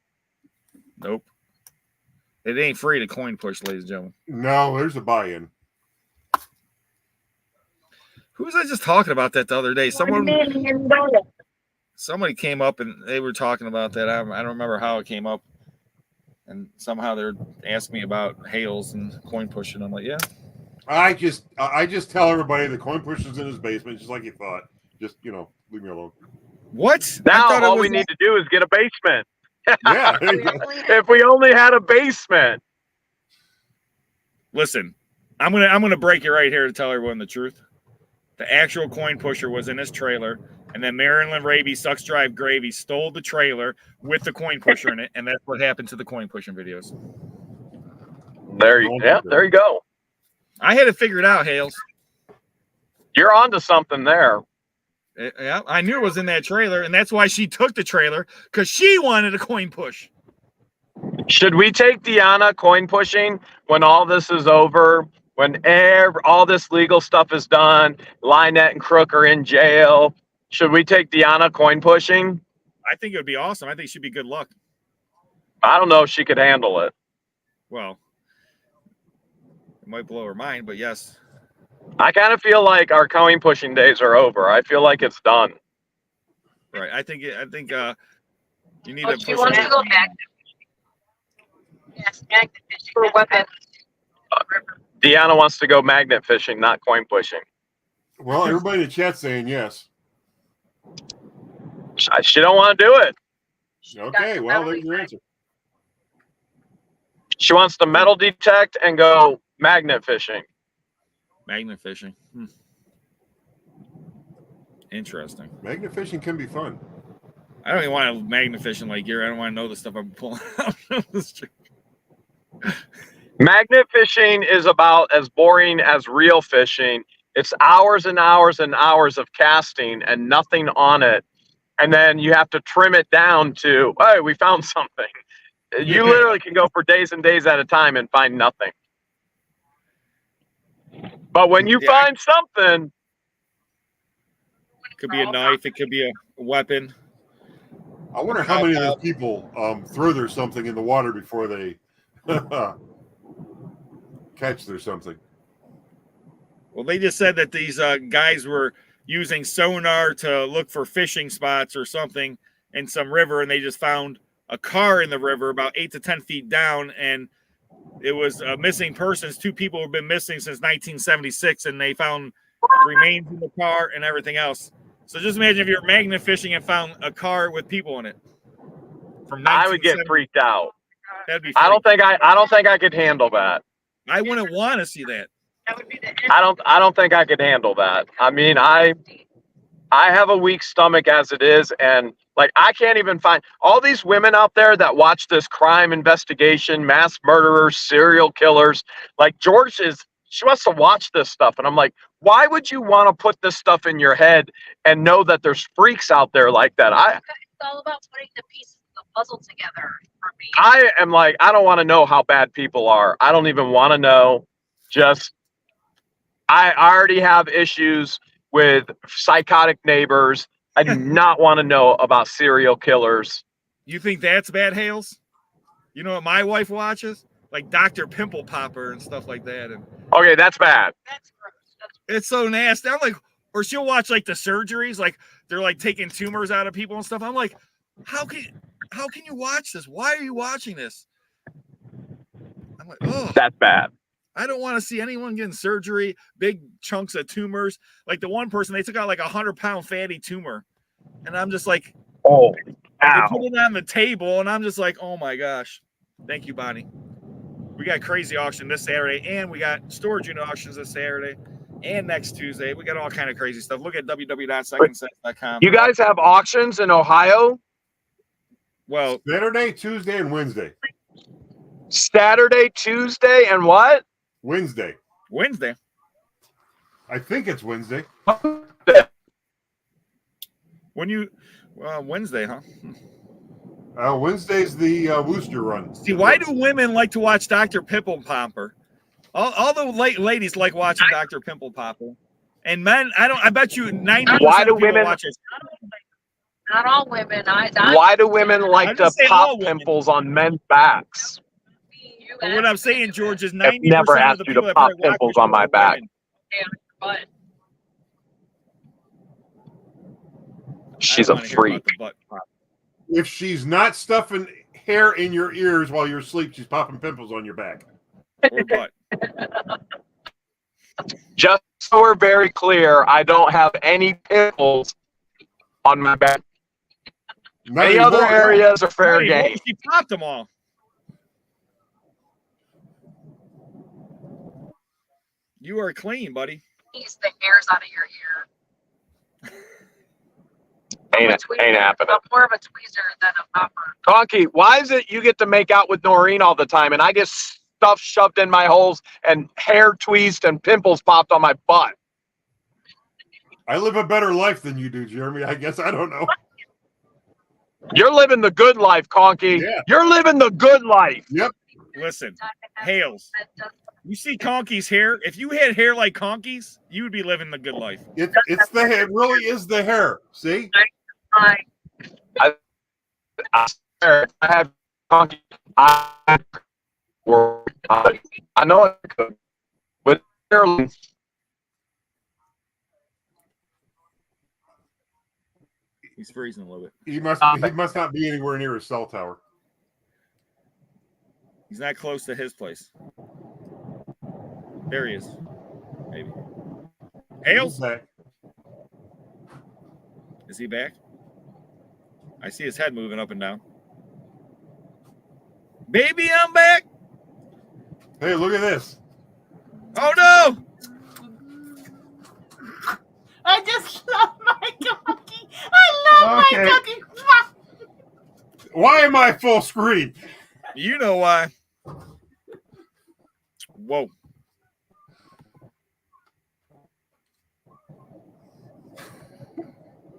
Nope. It ain't free to coin push, ladies and gentlemen. No, there's a buy-in. Who was I just talking about that the other day? Somebody came up and they were talking about that. I don't remember how it came up. And somehow they're asking me about Hales and coin pushing. I'm like, yeah. I just tell everybody the coin pusher's in his basement, just like you thought. Just, you know, leave me alone. What? Now all we need to do is get a basement. Yeah. There you go. If we only had a basement. Listen, I'm gonna break it right here to tell everyone the truth. The actual coin pusher was in his trailer, and then Marilyn Raby Sucks Drive Gravy stole the trailer with the coin pusher in it, and that's what happened to the coin pushing videos. There you go. I had it figured out, Hales. You're onto something there. Yeah, I knew it was in that trailer, and that's why she took the trailer, because she wanted a coin push. Should we take Deanna coin pushing when all this is over? When all this legal stuff is done, Lynette and Crook are in jail. Should we take Deanna coin pushing? I think it would be awesome. I think she'd be good luck. I don't know if she could handle it. Well, it might blow her mind, but yes. I kind of feel like our coin pushing days are over. I feel like it's done. Right. I think you need Oh, to she push wants it. to go magnet. Yes, magnet fishing for weapons. Deanna wants to go magnet fishing, not coin pushing. Well, everybody in the chat's saying yes. She don't want to do it. Okay, well, there's your answer. She wants to metal detect and go magnet fishing. Magnet fishing. Interesting. Magnet fishing can be fun. I don't even want to magnet fishing like you. I don't want to know the stuff I'm pulling out of the street. Magnet fishing is about as boring as real fishing. It's hours and hours and hours of casting and nothing on it. And then you have to trim it down to, hey, we found something. You literally can go for days and days at a time and find nothing. But when you find something, It could be a knife. It could be a weapon. I wonder how many of those people throw their something in the water before they catch their something. Well, they just said that these guys were using sonar to look for fishing spots or something in some river, and they just found a car in the river about 8 to 10 feet down, and it was missing persons. 2 people have been missing since 1976, and they found remains in the car and everything else. So just imagine if you're magnet fishing and found a car with people in it. From I would get freaked out. That'd be. I don't think I could handle that. I wouldn't want to see that. That would be the I don't think I could handle that. I mean, I have a weak stomach as it is, and like I can't even find all these women out there that watch this crime investigation, mass murderers, serial killers. Like she wants to watch this stuff, and I'm like, why would you want to put this stuff in your head and know that there's freaks out there like that? It's all about putting the pieces of the puzzle together for me. I am like, I don't want to know how bad people are. I don't even want to know. Just, I already have issues with psychotic neighbors. I do not want to know about serial killers. You think that's bad, Hales? You know what my wife watches? Like Dr. Pimple Popper and stuff like that. And Okay, that's bad. That's gross. it's so nasty. I'm like, or she'll watch like the surgeries, like they're like taking tumors out of people and stuff. I'm like, how can you watch this? Why are you watching this? I'm like, oh, That's bad. I don't want to see anyone getting surgery, big chunks of tumors. Like the one person, they took out like 100-pound fatty tumor. And I'm just like, Oh, they ow. put it on the table, and I'm just like, oh my gosh. Thank you, Bonnie. We got crazy auction this Saturday, and we got storage unit auctions this Saturday and next Tuesday. We got all kind of crazy stuff. Look at www.secondsense.com. You guys have auctions in Ohio? Well, Saturday, Tuesday, and Wednesday. Saturday, Tuesday, and what? Wednesday. Wednesday. I think it's Wednesday. When you Wednesday, huh? Wednesday's the Wooster Run. See, why do women like to watch Dr. Pimple Popper? All the ladies like watching Dr. Pimple Popper, and men, I bet you 90%. Why do of people women- watch it? Not all women. Why do women like I'm to just saying pop all women. pimples on men's backs? But what I'm saying, George, is I've never 90% of asked the you to people that pop probably watch pimples this on my are back. women. But She's I a don't wanna hear about freak. the butt pop. If she's not stuffing hair in your ears while you're asleep, she's popping pimples on your back. Or butt. Just so we're very clear, I don't have any pimples on my back. Not Any other anymore. areas are fair Not anymore, game. she popped them all. You are clean, buddy. tease the hairs out of your ear. Ain't happening. But more of a tweezer than a popper. Conky, why is it you get to make out with Noreen all the time and I get stuff shoved in my holes and hair tweezed and pimples popped on my butt? I live a better life than you do, Jeremy. I guess I don't know. You're living the good life, Conky. Yeah. You're living the good life. Yep. Listen, Hales, you see Conky's hair? If you had hair like Conky's, you would be living the good life. It's the hair. It really is the hair. See? I swear, I have Conky. I know I could, but He's freezing a little bit. He must not be anywhere near a cell tower. He's not close to his place. There he is. Maybe. Hales? He's back. Is he back? I see his head moving up and down. Baby, I'm back. Hey, look at this. Oh no! I just love my Conky. I love Okay. my Conky. Why am I full screen? You know why. Whoa.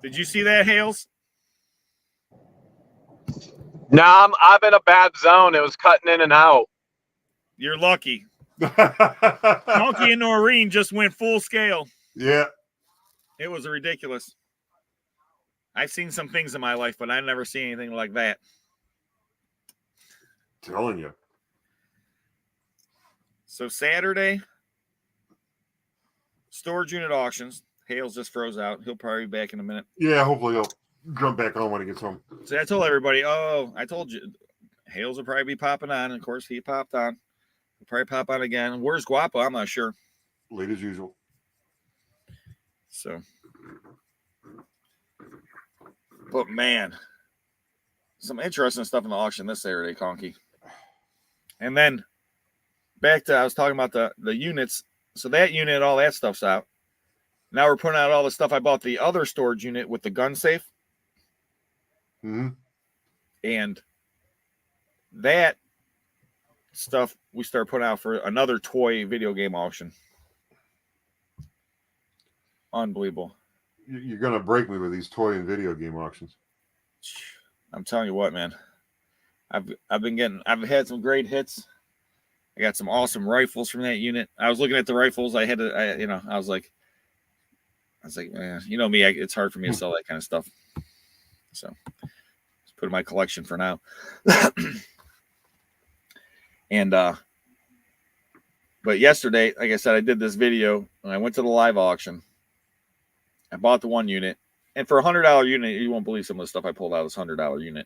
Did you see that, Hales? Nah, I'm in a bad zone. It was cutting in and out. You're lucky. Conky and Noreen just went full scale. Yeah. It was ridiculous. I've seen some things in my life, but I never seen anything like that. Telling you. So Saturday, storage unit auctions. Hales just froze out. He'll probably be back in a minute. Yeah, hopefully he'll jump back on when he gets home. So I told everybody, I told you, Hales will probably be popping on. Of course, he popped on. He'll probably pop on again. Where's Guapo? I'm not sure. Late as usual. So, but man, some interesting stuff in the auction this Saturday, Conky. And then back to, I was talking about the units. So that unit, all that stuff's out. Now we're putting out all the stuff I bought the other storage unit with the gun safe. Mm-hmm. And that stuff we start putting out for another toy video game auction. Unbelievable. You're going to break me with these toy and video game auctions. I'm telling you what, man. I've had some great hits. I got some awesome rifles from that unit. I was looking at the rifles. I was like, man, you know me, it's hard for me to sell that kind of stuff. So just put in my collection for now. And but yesterday, like I said, I did this video and I went to the live auction. I bought the one unit, and for $100 unit, you won't believe some of the stuff I pulled out of this $100 unit.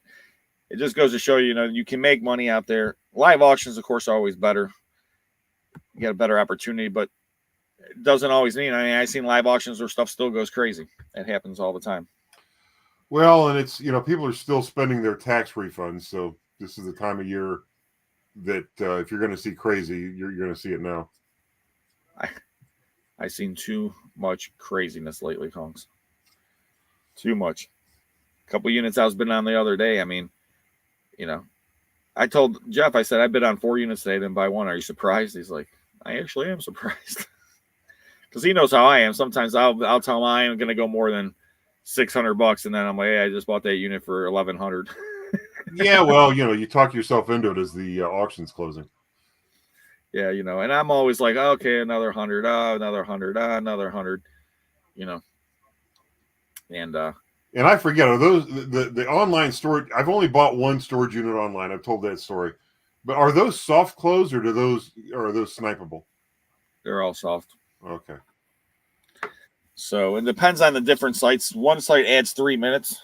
It just goes to show you, you can make money out there. Live auctions, of course, are always better. You get a better opportunity, but it doesn't always mean. I've seen live auctions where stuff still goes crazy. It happens all the time. Well, and it's, people are still spending their tax refunds, so this is the time of year that if you're going to see crazy, you're going to see it now. I've seen too much craziness lately, Kongs. Too much. A couple units I was bidding on the other day. I mean, I told Jeff, I said, I bid on 4 units today, didn't buy one. Are you surprised? He's like, I actually am surprised. Because he knows how I am. Sometimes I'll tell him I am going to go more than $600, and then I'm like, hey, I just bought that unit for $1,100. Yeah, well, you talk yourself into it as the auction's closing. Yeah, and I'm always like, okay, another 100, another 100, another 100, And And I forget, are those the online storage? I've only bought one storage unit online. I've told that story. But are those soft close or are those snipeable? They're all soft. Okay. So it depends on the different sites. One site adds 3 minutes.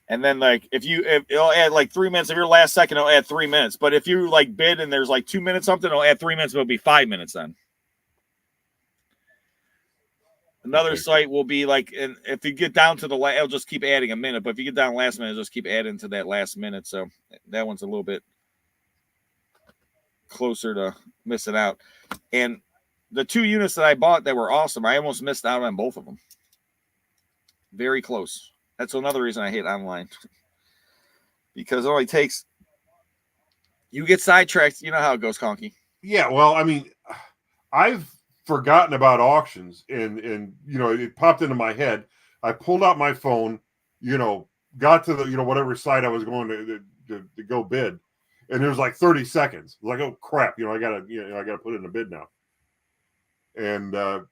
And then like if it'll add like 3 minutes. If you're last second, it'll add 3 minutes. But if you like bid and there's like 2 minutes something, it'll add 3 minutes, but it'll be 5 minutes then. Another site will be like, and if you get down to the it'll just keep adding a minute. But if you get down last minute, it'll just keep adding to that last minute. So that one's a little bit closer to missing out. And the 2 units that I bought that were awesome, I almost missed out on both of them. Very close. That's another reason I hate online. Because it only takes, you get sidetracked. You know how it goes, Conky. Yeah, well, I mean, I've forgotten about auctions, and it popped into my head. I pulled out my phone, got to the whatever site I was going to go bid, and it was like 30 seconds. Like, oh crap, I gotta put in a bid now. And I'm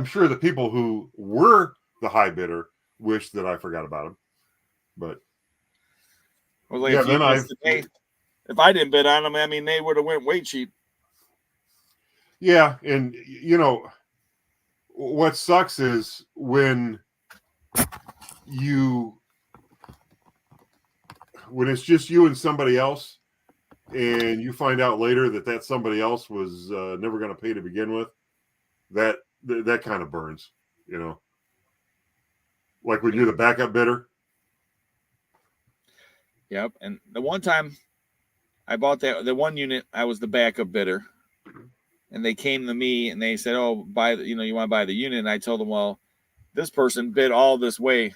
sure the people who were the high bidder wish that I forgot about them, but well, like yeah, if I didn't bid on them, I mean, they would have went way cheap. Yeah, and what sucks is when it's just you and somebody else, and you find out later that somebody else was never going to pay to begin with. That kind of burns, like when you're the backup bidder. Yep, and the one time I bought the one unit, I was the backup bidder. And they came to me and they said, "Oh, you want to buy the unit?" And I told them, "Well, this person bid all this way,"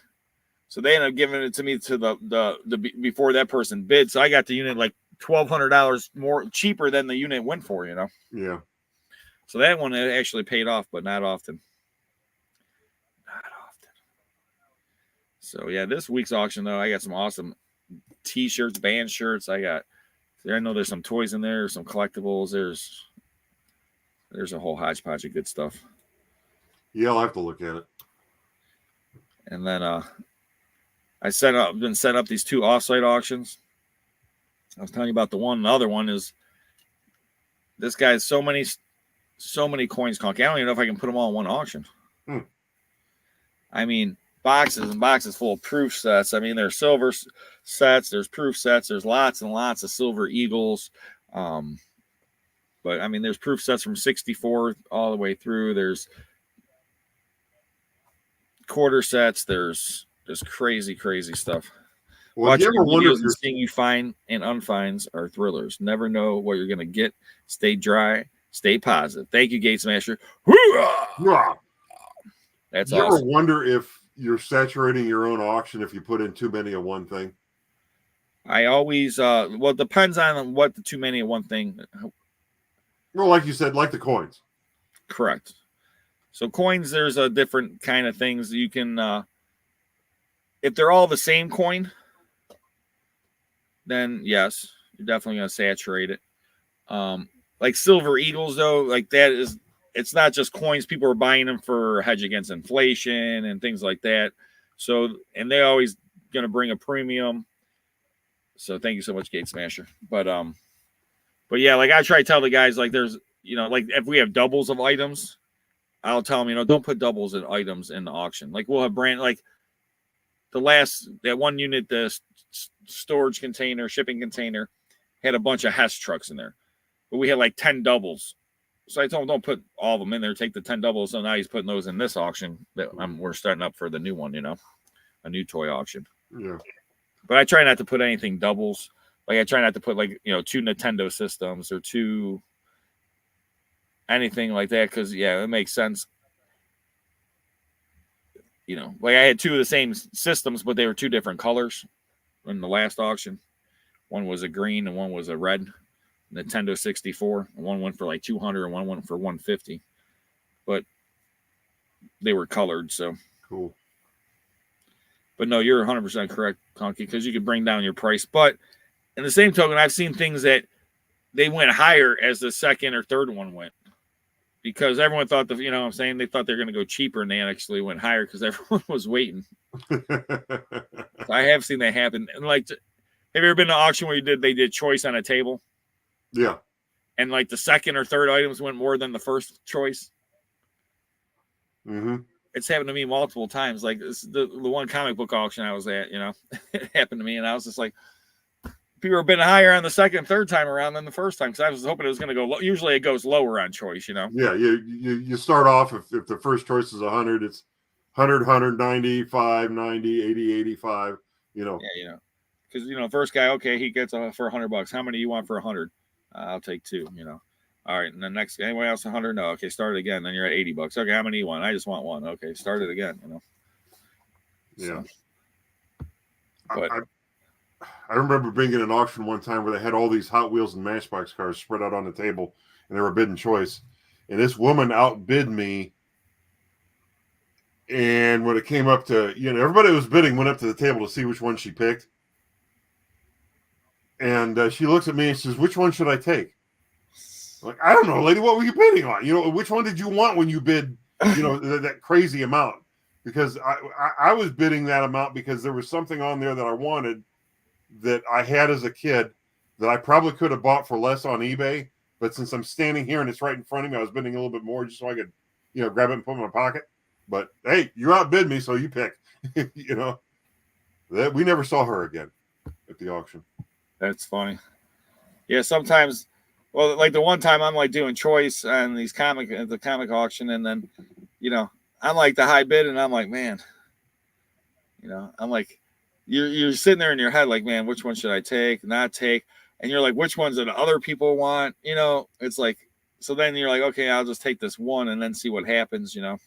so they ended up giving it to me to the before that person bid. So I got the unit like $1,200 more cheaper than the unit went for. Yeah. So that one actually paid off, but not often. Not often. So yeah, this week's auction though, I got some awesome T-shirts, band shirts. I know there's some toys in there, some collectibles. There's a whole hodgepodge of good stuff. Yeah, I'll have to look at it. And then been set up these 2 offsite auctions. I was telling you about the one. The other one is this guy has so many coins, Conky. I don't even know if I can put them all in one auction. I mean, boxes and boxes full of proof sets. I mean, there's silver sets, there's proof sets, there's lots and lots of silver eagles. But I mean, there's proof sets from 64 all the way through. There's quarter sets. There's crazy stuff. Well, Watch you ever wonder if seeing you find and unfinds are thrillers. Never know what you're gonna get. Stay dry. Stay positive. Thank you, Gate Smasher. Yeah. That's you awesome. ever wonder if you're saturating your own auction if you put in too many of one thing? I always well, it depends on what the too many of one thing. Well, like you said, like the coins. Correct. So coins, there's a different kind of things you can. If they're all the same coin, then yes, you're definitely gonna saturate it. Like silver eagles, though, like it's not just coins. People are buying them for hedge against inflation and things like that. So, and they're always gonna bring a premium. So thank you so much, Gate Smasher. But yeah, like I try to tell the guys, like there's, like if we have doubles of items, I'll tell them, don't put doubles in items in the auction. Like we'll have that one unit, the storage container, shipping container, had a bunch of Hess trucks in there, but we had like 10 doubles. So I told him, don't put all of them in there. Take the 10 doubles. So now he's putting those in this auction that we're starting up for the new one, a new toy auction. Yeah. But I try not to put anything doubles. Like I try not to put 2 Nintendo systems or 2 anything like that, because it makes sense. Like I had 2 of the same systems, but they were 2 different colors in the last auction. One was a green and one was a red Nintendo 64. And one went for like 200 and one went for 150. But they were colored, so cool. But no, you're 100% correct, Conky, because you could bring down your price. But in the same token, I've seen things that they went higher as the second or third one went. because everyone thought you know what I'm saying, they thought they were going to go cheaper and they actually went higher because everyone was waiting. So I have seen that happen. And like, have you ever been to an auction where they did choice on a table? Yeah. And like the second or third items went more than the first choice? Mm-hmm. It's happened to me multiple times. Like the one comic book auction I was at, you know, it happened to me. And I was just like, people have been higher on the second and third time around than the first time because I was hoping it was going to go low. Usually it goes lower on choice, you know. Yeah, you start off if the first choice is 100, it's 100, 190, 5, 90, 80, 85. You know. Yeah, you know, because you know, first guy, okay, he gets for $100. How many do you want for 100? I'll take 2. You know. All right, and the next guy, anyone else 100? No, okay, start it again. Then you're at $80. Okay, how many do you want? I just want 1. Okay, start it again. You know. Yeah. So, but I remember being in an auction one time where they had all these Hot Wheels and Matchbox cars spread out on the table, and they were bidding choice. And this woman outbid me. And when it came up to, you know, everybody that was bidding went up to the table to see which one she picked. And she looks at me and says, "Which one should I take?" I'm like, "I don't know, lady. What were you bidding on? You know, which one did you want when you bid, you know, that crazy amount?" Because I was bidding that amount because there was something on there that I wanted that I had as a kid that I probably could have bought for less on eBay. But since I'm standing here and it's right in front of me, I was bidding a little bit more just so I could, you know, grab it and put it in my pocket. But hey, you outbid me, so you pick. You know, that we never saw her again at the auction. that's funny. Yeah, sometimes, well, like the one time I'm like doing choice on these the comic auction, and then, you know, I'm like the high bid, and I'm like, man, you know, I'm like, you're sitting there in your head like, man, which one should I take, not take? And you're like, which ones do the other people want? You know, it's like, so then you're like, okay, I'll just take this one and then see what happens, you know.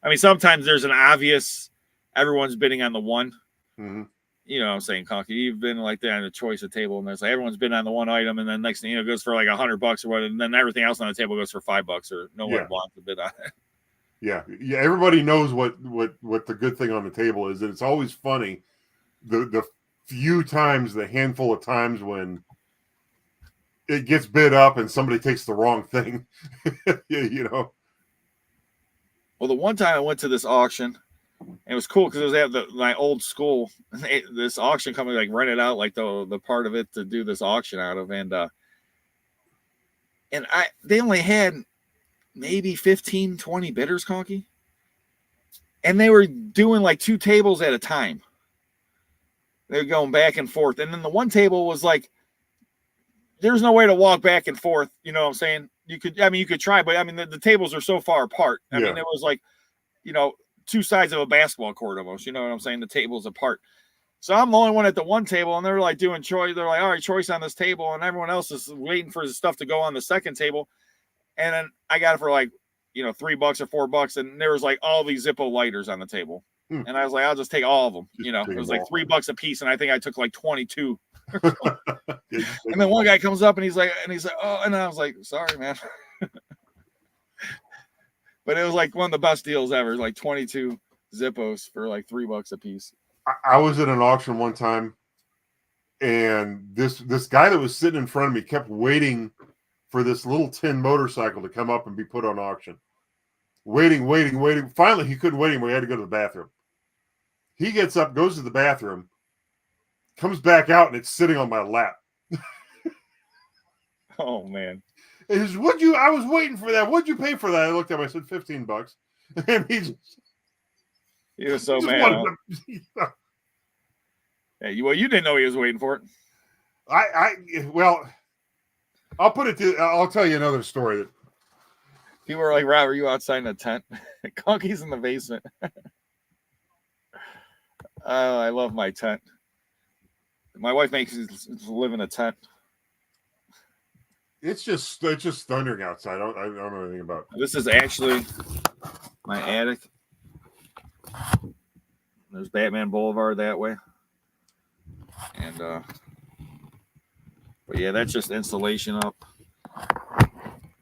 I mean, sometimes there's an obvious, everyone's bidding on the one. Mm-hmm. You know what I'm saying, Conky? You've been like that on the choice of table, and there's like everyone's been on the one item, and then next thing you know, it goes for like $100 or what, and then everything else on the table goes for $5 or no one wants to bid on it. Yeah. Everybody knows what the good thing on the table is, and it's always funny the handful of times when it gets bid up and somebody takes the wrong thing. You know. Well, the one time I went to this auction, and it was cool because it was at my old school. This auction company like rented out like the part of it to do this auction out of, and they only had maybe 15, 20 bidders, Conky, and they were doing like 2 tables at a time. They were going back and forth, and then the one table was like, there's no way to walk back and forth. You know what I'm saying? You could try, but I mean, the tables are so far apart. I mean, it was like, you know, 2 sides of a basketball court almost. You know what I'm saying? The tables apart. So I'm the only one at the one table, and they're like doing choice. They're like, all right, choice on this table, and everyone else is waiting for the stuff to go on the second table. And then I got it for like, you know, $3 or $4, and there was like all these Zippo lighters on the table. And I was like, I'll just take all of them. You know, it was like $3 a piece, and I think I took like 22. And then one guy comes up and he's like, oh, and I was like, sorry, man. But it was like one of the best deals ever, like 22 Zippos for like $3 a piece. I was at an auction one time, and this guy that was sitting in front of me kept waiting for this little tin motorcycle to come up and be put on auction. Waiting. Finally, he couldn't wait anymore. He had to go to the bathroom. He gets up, goes to the bathroom, comes back out, and it's sitting on my lap. Oh, man. He says, I was waiting for that. What'd you pay for that? I looked at him. I said, $15. And he was so mad. Well, you didn't know he was waiting for it. Well, I'll tell you another story. That people were like, Rob, are you outside in a tent? Conky's in the basement. Oh, I love my tent. My wife makes us live in a tent. It's just thundering outside. I don't know anything about it. This is actually my attic. There's Batman Boulevard that way. And but yeah, that's just insulation up.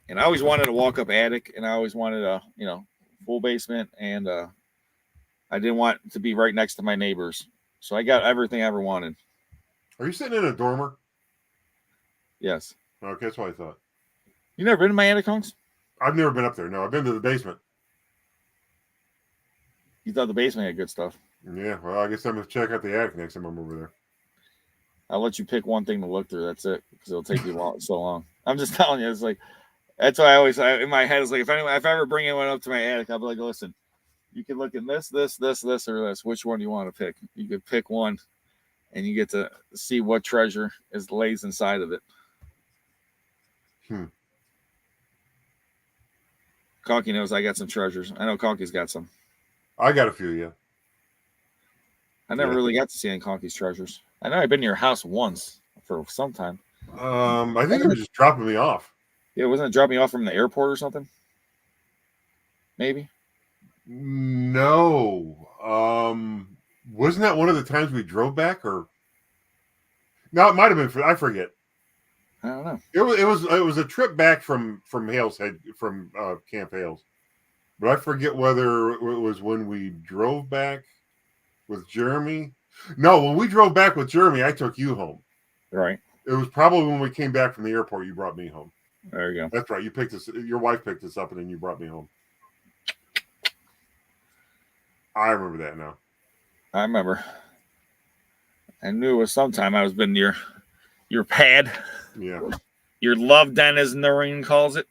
And I always wanted to walk up attic, and I always wanted a, you know, full basement, and I didn't want to be right next to my neighbors. So I got everything I ever wanted. Are you sitting in a dormer? Yes. Okay, that's what I thought. You never been to my attic, Hunks? I've never been up there. No, I've been to the basement. You thought the basement had good stuff. Yeah, well, I guess I'm gonna check out the attic next time I'm over there. I'll let you pick one thing to look through. That's it, because it'll take you so long. I'm just telling you, it's like that's why in my head is like if I ever bring anyone up to my attic, I'll be like, listen, you can look at this, or this. Which one do you want to pick? You could pick one, and you get to see what treasure lays inside of it. Conky knows I got some treasures. I know Conky's got some. I got a few, yeah. I never really got to see any Conky's treasures. I know I've been to your house once for some time. I think it was just dropping me off. Yeah, wasn't it dropping me off from the airport or something? Maybe. No. Wasn't that one of the times we drove back, or no? It might have been. I forget. I don't know. It was a trip back from Hales from Camp Hales, but I forget whether it was when we drove back with Jeremy. No, when we drove back with Jeremy, I took you home. Right. It was probably when we came back from the airport. You brought me home. There you go. That's right. You picked us. Your wife picked us up, and then you brought me home. I remember that now. I remember. I knew it was sometime I was been near your pad. Yeah. Your love den, as Noreen calls it.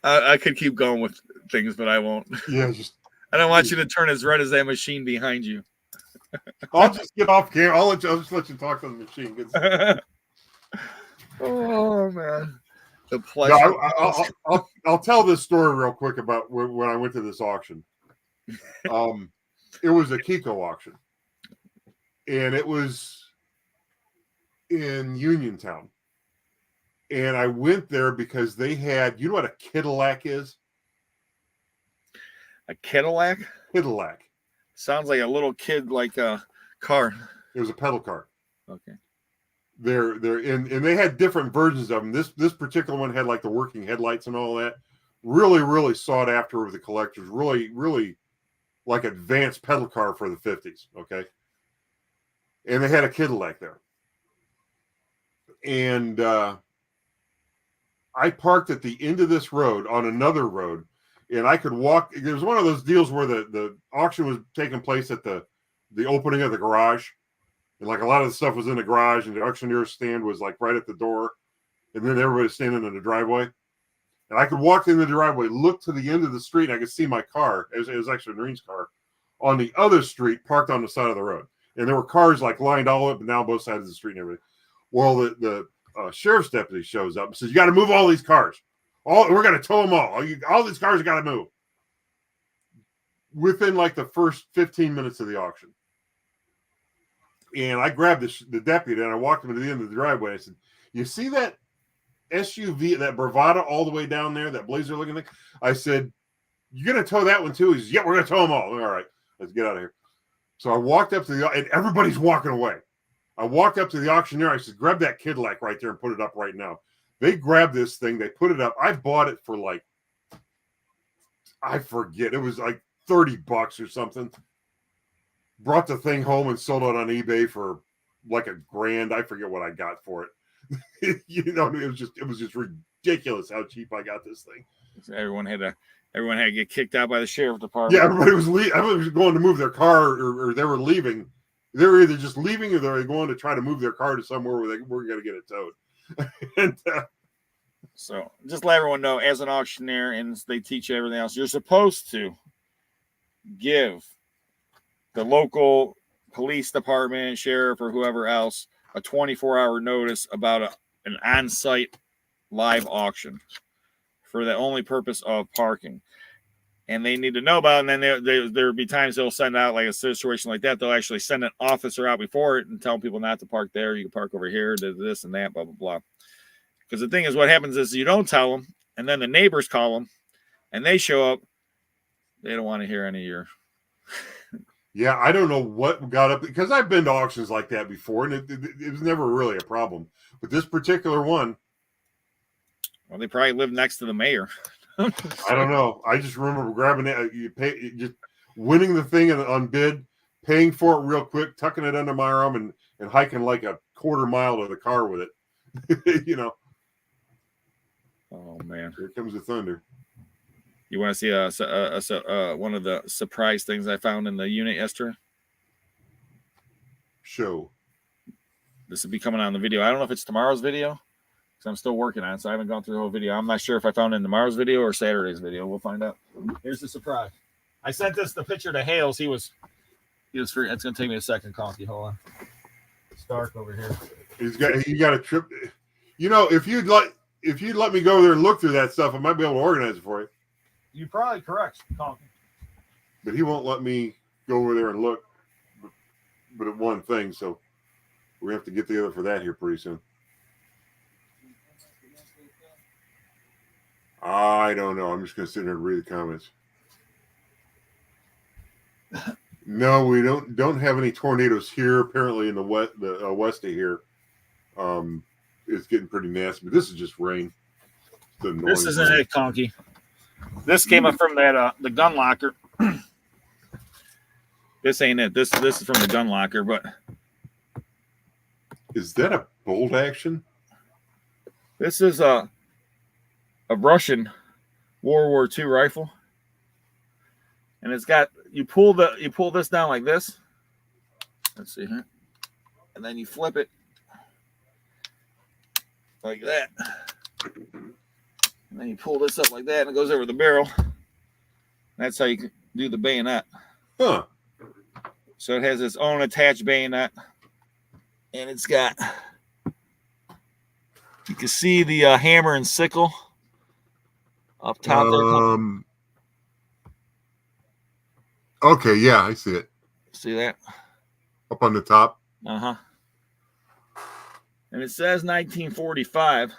I could keep going with things, but I won't. Yeah, I don't want you to turn as red as that machine behind you. I'll just get off camera. I'll just let you talk to the machine. Oh man, the pleasure. No, I'll tell this story real quick about when I went to this auction. It was a Kiko auction, and it was in Uniontown. And I went there because they had, you know what a Cadillac is? A Cadillac? Cadillac. Sounds like a little kid, like a car. It was a pedal car. Okay. And they had different versions of them. This particular one had like the working headlights and all that. Really, really sought after with the collectors. Really, really like advanced pedal car for the 50s. Okay. And they had a Cadillac there. And I parked at the end of this road on another road, and I could walk. There was one of those deals where the auction was taking place at the opening of the garage. And like a lot of the stuff was in the garage, and the auctioneer's stand was like right at the door. And then everybody's standing in the driveway. And I could walk in the driveway, look to the end of the street, and I could see my car. It was actually Noreen's car on the other street, parked on the side of the road. And there were cars like lined all up and down both sides of the street and everything. Well, the sheriff's deputy shows up and says, "You got to move all these cars. We're going to tow them all. All these cars got to move." Within like the first 15 minutes of the auction. And I grabbed the deputy and I walked him to the end of the driveway. I said, "You see that SUV, that Bravada all the way down there, that Blazer looking thing?" I said, "You're going to tow that one too?" He says, "Yeah, we're going to tow them all." All right, let's get out of here. So I walked up to and everybody's walking away. I walked up to the auctioneer. I said, "Grab that Cadillac right there and put it up right now." They grabbed this thing. They put it up. I bought it for like, I forget. It was like $30 or something. Brought the thing home and sold it on eBay for like $1,000. I forget what I got for it. You know, it was just ridiculous how cheap I got this thing. Everyone had to get kicked out by the sheriff department. Yeah, everybody was going to move their car, or they were leaving. They were either just leaving or they were going to try to move their car to somewhere where they were going to get it towed. And, so just let everyone know, as an auctioneer, and they teach you everything else, you're supposed to give the local police department, sheriff, or whoever else a 24-hour notice about an on-site live auction for the only purpose of parking. And they need to know about it. And then there'll be times they'll send out, like a situation like that, they'll actually send an officer out before it and tell people not to park there. You can park over here, this and that, blah, blah, blah. Because the thing is, what happens is you don't tell them, and then the neighbors call them, and they show up. They don't want to hear any of your... Yeah, I don't know what got up, because I've been to auctions like that before, and it was never really a problem. But this particular one... Well, they probably live next to the mayor. I don't know. I just remember grabbing it, just winning the thing on bid, paying for it real quick, tucking it under my arm, and hiking like a quarter mile to the car with it. You know. Oh man, here comes the thunder. You want to see one of the surprise things I found in the unit yesterday? Show. This will be coming on the video. I don't know if it's tomorrow's video because I'm still working on it, so I haven't gone through the whole video. I'm not sure if I found it in tomorrow's video or Saturday's video. We'll find out. Here's the surprise. I sent the picture to Hales. He was free. It's gonna take me a second, Conky. Hold on. It's dark over here. You got a trip. You know, if you'd let me go there and look through that stuff, I might be able to organize it for you. You're probably correct, Conky. But he won't let me go over there and look. But at one thing, so we have to get together for that here pretty soon. I don't know. I'm just going to sit there and read the comments. No, we don't have any tornadoes here. Apparently, in the west of here, it's getting pretty nasty. But this is just rain. This isn't it, Conky. This came up from that the gun locker. This ain't it. This is from the gun locker, but is that a bolt action? This is a Russian World War II rifle, and it's got you pull this down like this. Let's see here, and then you flip it like that, and then you pull this up like that, and it goes over the barrel. That's how you can do the bayonet. Huh. So it has its own attached bayonet, and it's got, you can see the hammer and sickle up top there. Okay, yeah, I see it. See that? Up on the top. Uh-huh. And it says 1945.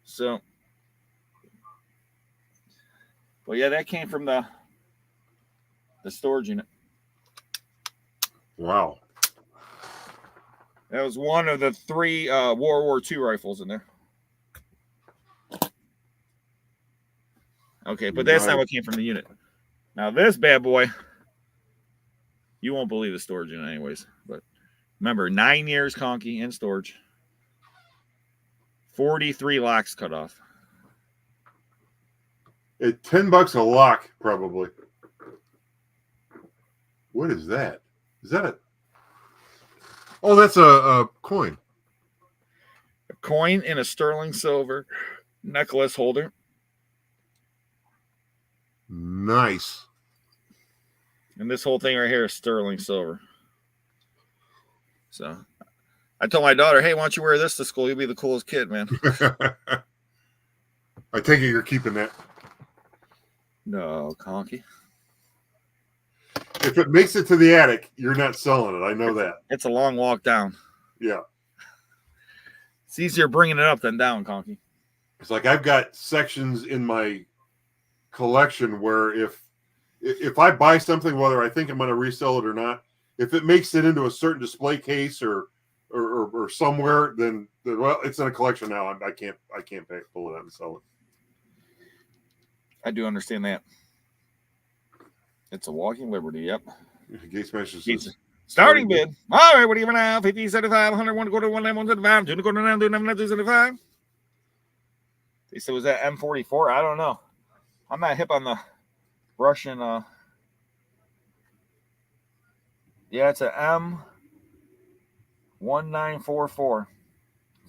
So, well, yeah, that came from the storage unit. Wow. That was one of the 3 World War II rifles in there. Okay, but that's not what came from the unit. Now this bad boy, you won't believe the storage unit anyways. But remember, 9 years Conky in storage. 43 locks cut off. At $10 a lock, probably. What is that? Is that a... Oh, that's a coin. A coin in a sterling silver necklace holder. Nice. And this whole thing right here is sterling silver. So I told my daughter, hey, why don't you wear this to school? You'll be the coolest kid, man. I take it you're keeping that. No, Conky. If it makes it to the attic, you're not selling it. I know that. It's a long walk down. Yeah. It's easier bringing it up than down, Conky. It's like I've got sections in my collection where if I buy something, whether I think I'm going to resell it or not, if it makes it into a certain display case or somewhere, then well, it's in a collection now. I can't pull it out and sell it. I do understand that. It's a walking liberty. Yep. Gates Master says starting bid. All right, what do you have now? 50, 75, 100, 1 quarter, 1, 175, 2 quarter, 9, 2, 9, 275. They said, was that M44? I don't know. I'm not hip on the Russian. Yeah, it's a M1944.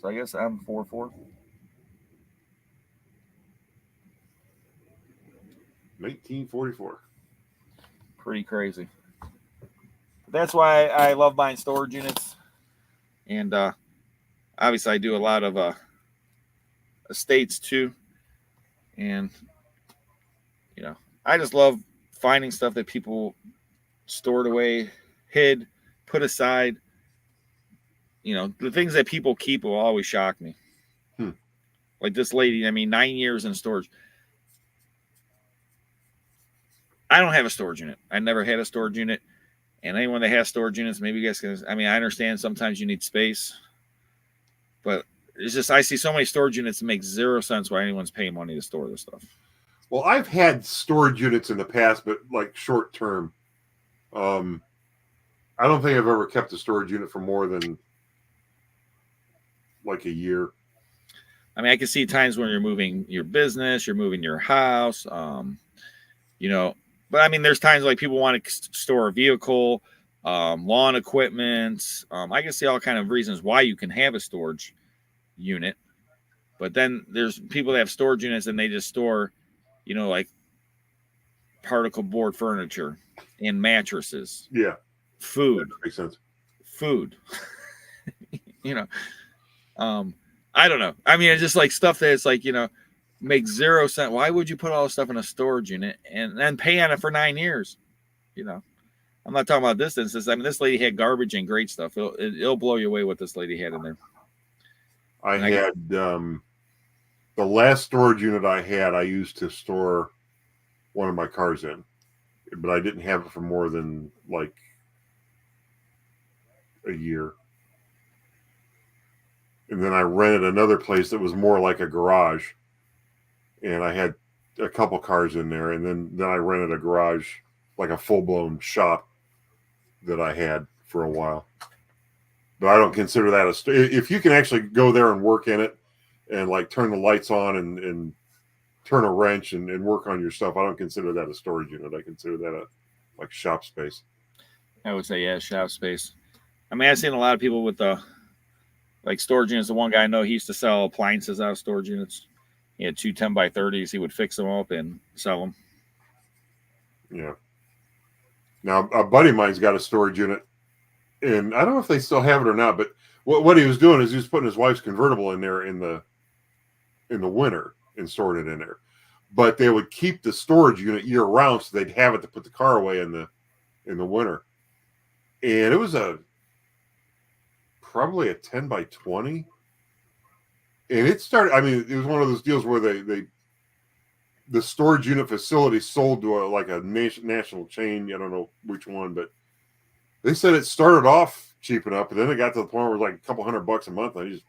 So I guess M44. 1944. Pretty crazy. That's why I love buying storage units. And obviously I do a lot of estates too. And, you know, I just love finding stuff that people stored away, hid, put aside. You know, the things that people keep will always shock me. Like this lady, I mean, 9 years in storage. I don't have a storage unit. I never had a storage unit. And anyone that has storage units, maybe you guys can, I mean, I understand sometimes you need space. But it's just, I see so many storage units, it makes zero sense why anyone's paying money to store this stuff. Well, I've had storage units in the past, but like short term. I don't think I've ever kept a storage unit for more than like a year. I mean, I can see times when you're moving your business, you're moving your house, you know, but I mean, there's times like people want to store a vehicle, lawn equipment. I can see all kind of reasons why you can have a storage unit, but then there's people that have storage units and they just store, you know, like particle board furniture and mattresses. Yeah. Food. That makes sense. Food. You know, I don't know. I mean, it's just like stuff that's like, you know, makes 0 cents. Why would you put all this stuff in a storage unit and then pay on it for 9 years? You know, I'm not talking about distances. I mean, this lady had garbage and great stuff. It'll blow you away what this lady had in there. I had the last storage unit I had, I used to store one of my cars in, but I didn't have it for more than like a year. And then I rented another place that was more like a garage, and I had a couple cars in there. And then I rented a garage, like a full-blown shop that I had for a while. But I don't consider that if you can actually go there and work in it and like turn the lights on and turn a wrench and work on your stuff, I don't consider that a storage unit. I consider that a like shop space. I would say, yeah, shop space. I mean, I've seen a lot of people with the like storage units. The one guy I know, he used to sell appliances out of storage units. He had 2 10x30s. He would fix them up and sell them. Yeah. Now, a buddy of mine's got a storage unit, and I don't know if they still have it or not, but what he was doing is he was putting his wife's convertible in there in the winter and storing it in there. But they would keep the storage unit year round, so they'd have it to put the car away in the winter. And it was probably a 10x20. And it started, I mean, it was one of those deals where the storage unit facility sold to a national chain. I don't know which one, but they said it started off cheap enough, but then it got to the point where it was like a couple $100 a month. I don't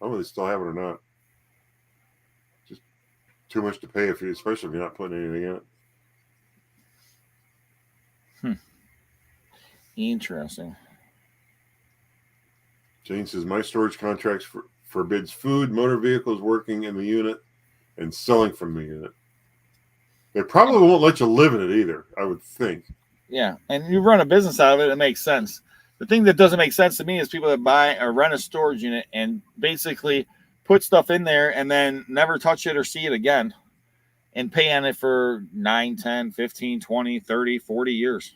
know if they still have it or not. Just too much to pay especially if you're not putting anything in it. Interesting. Jane says, my storage contracts forbids food, motor vehicles working in the unit, and selling from the unit. They probably won't let you live in it either, I would think. Yeah, and you run a business out of it, it makes sense. The thing that doesn't make sense to me is people that buy or rent a storage unit and basically put stuff in there and then never touch it or see it again and pay on it for 9, 10, 15, 20, 30, 40 years.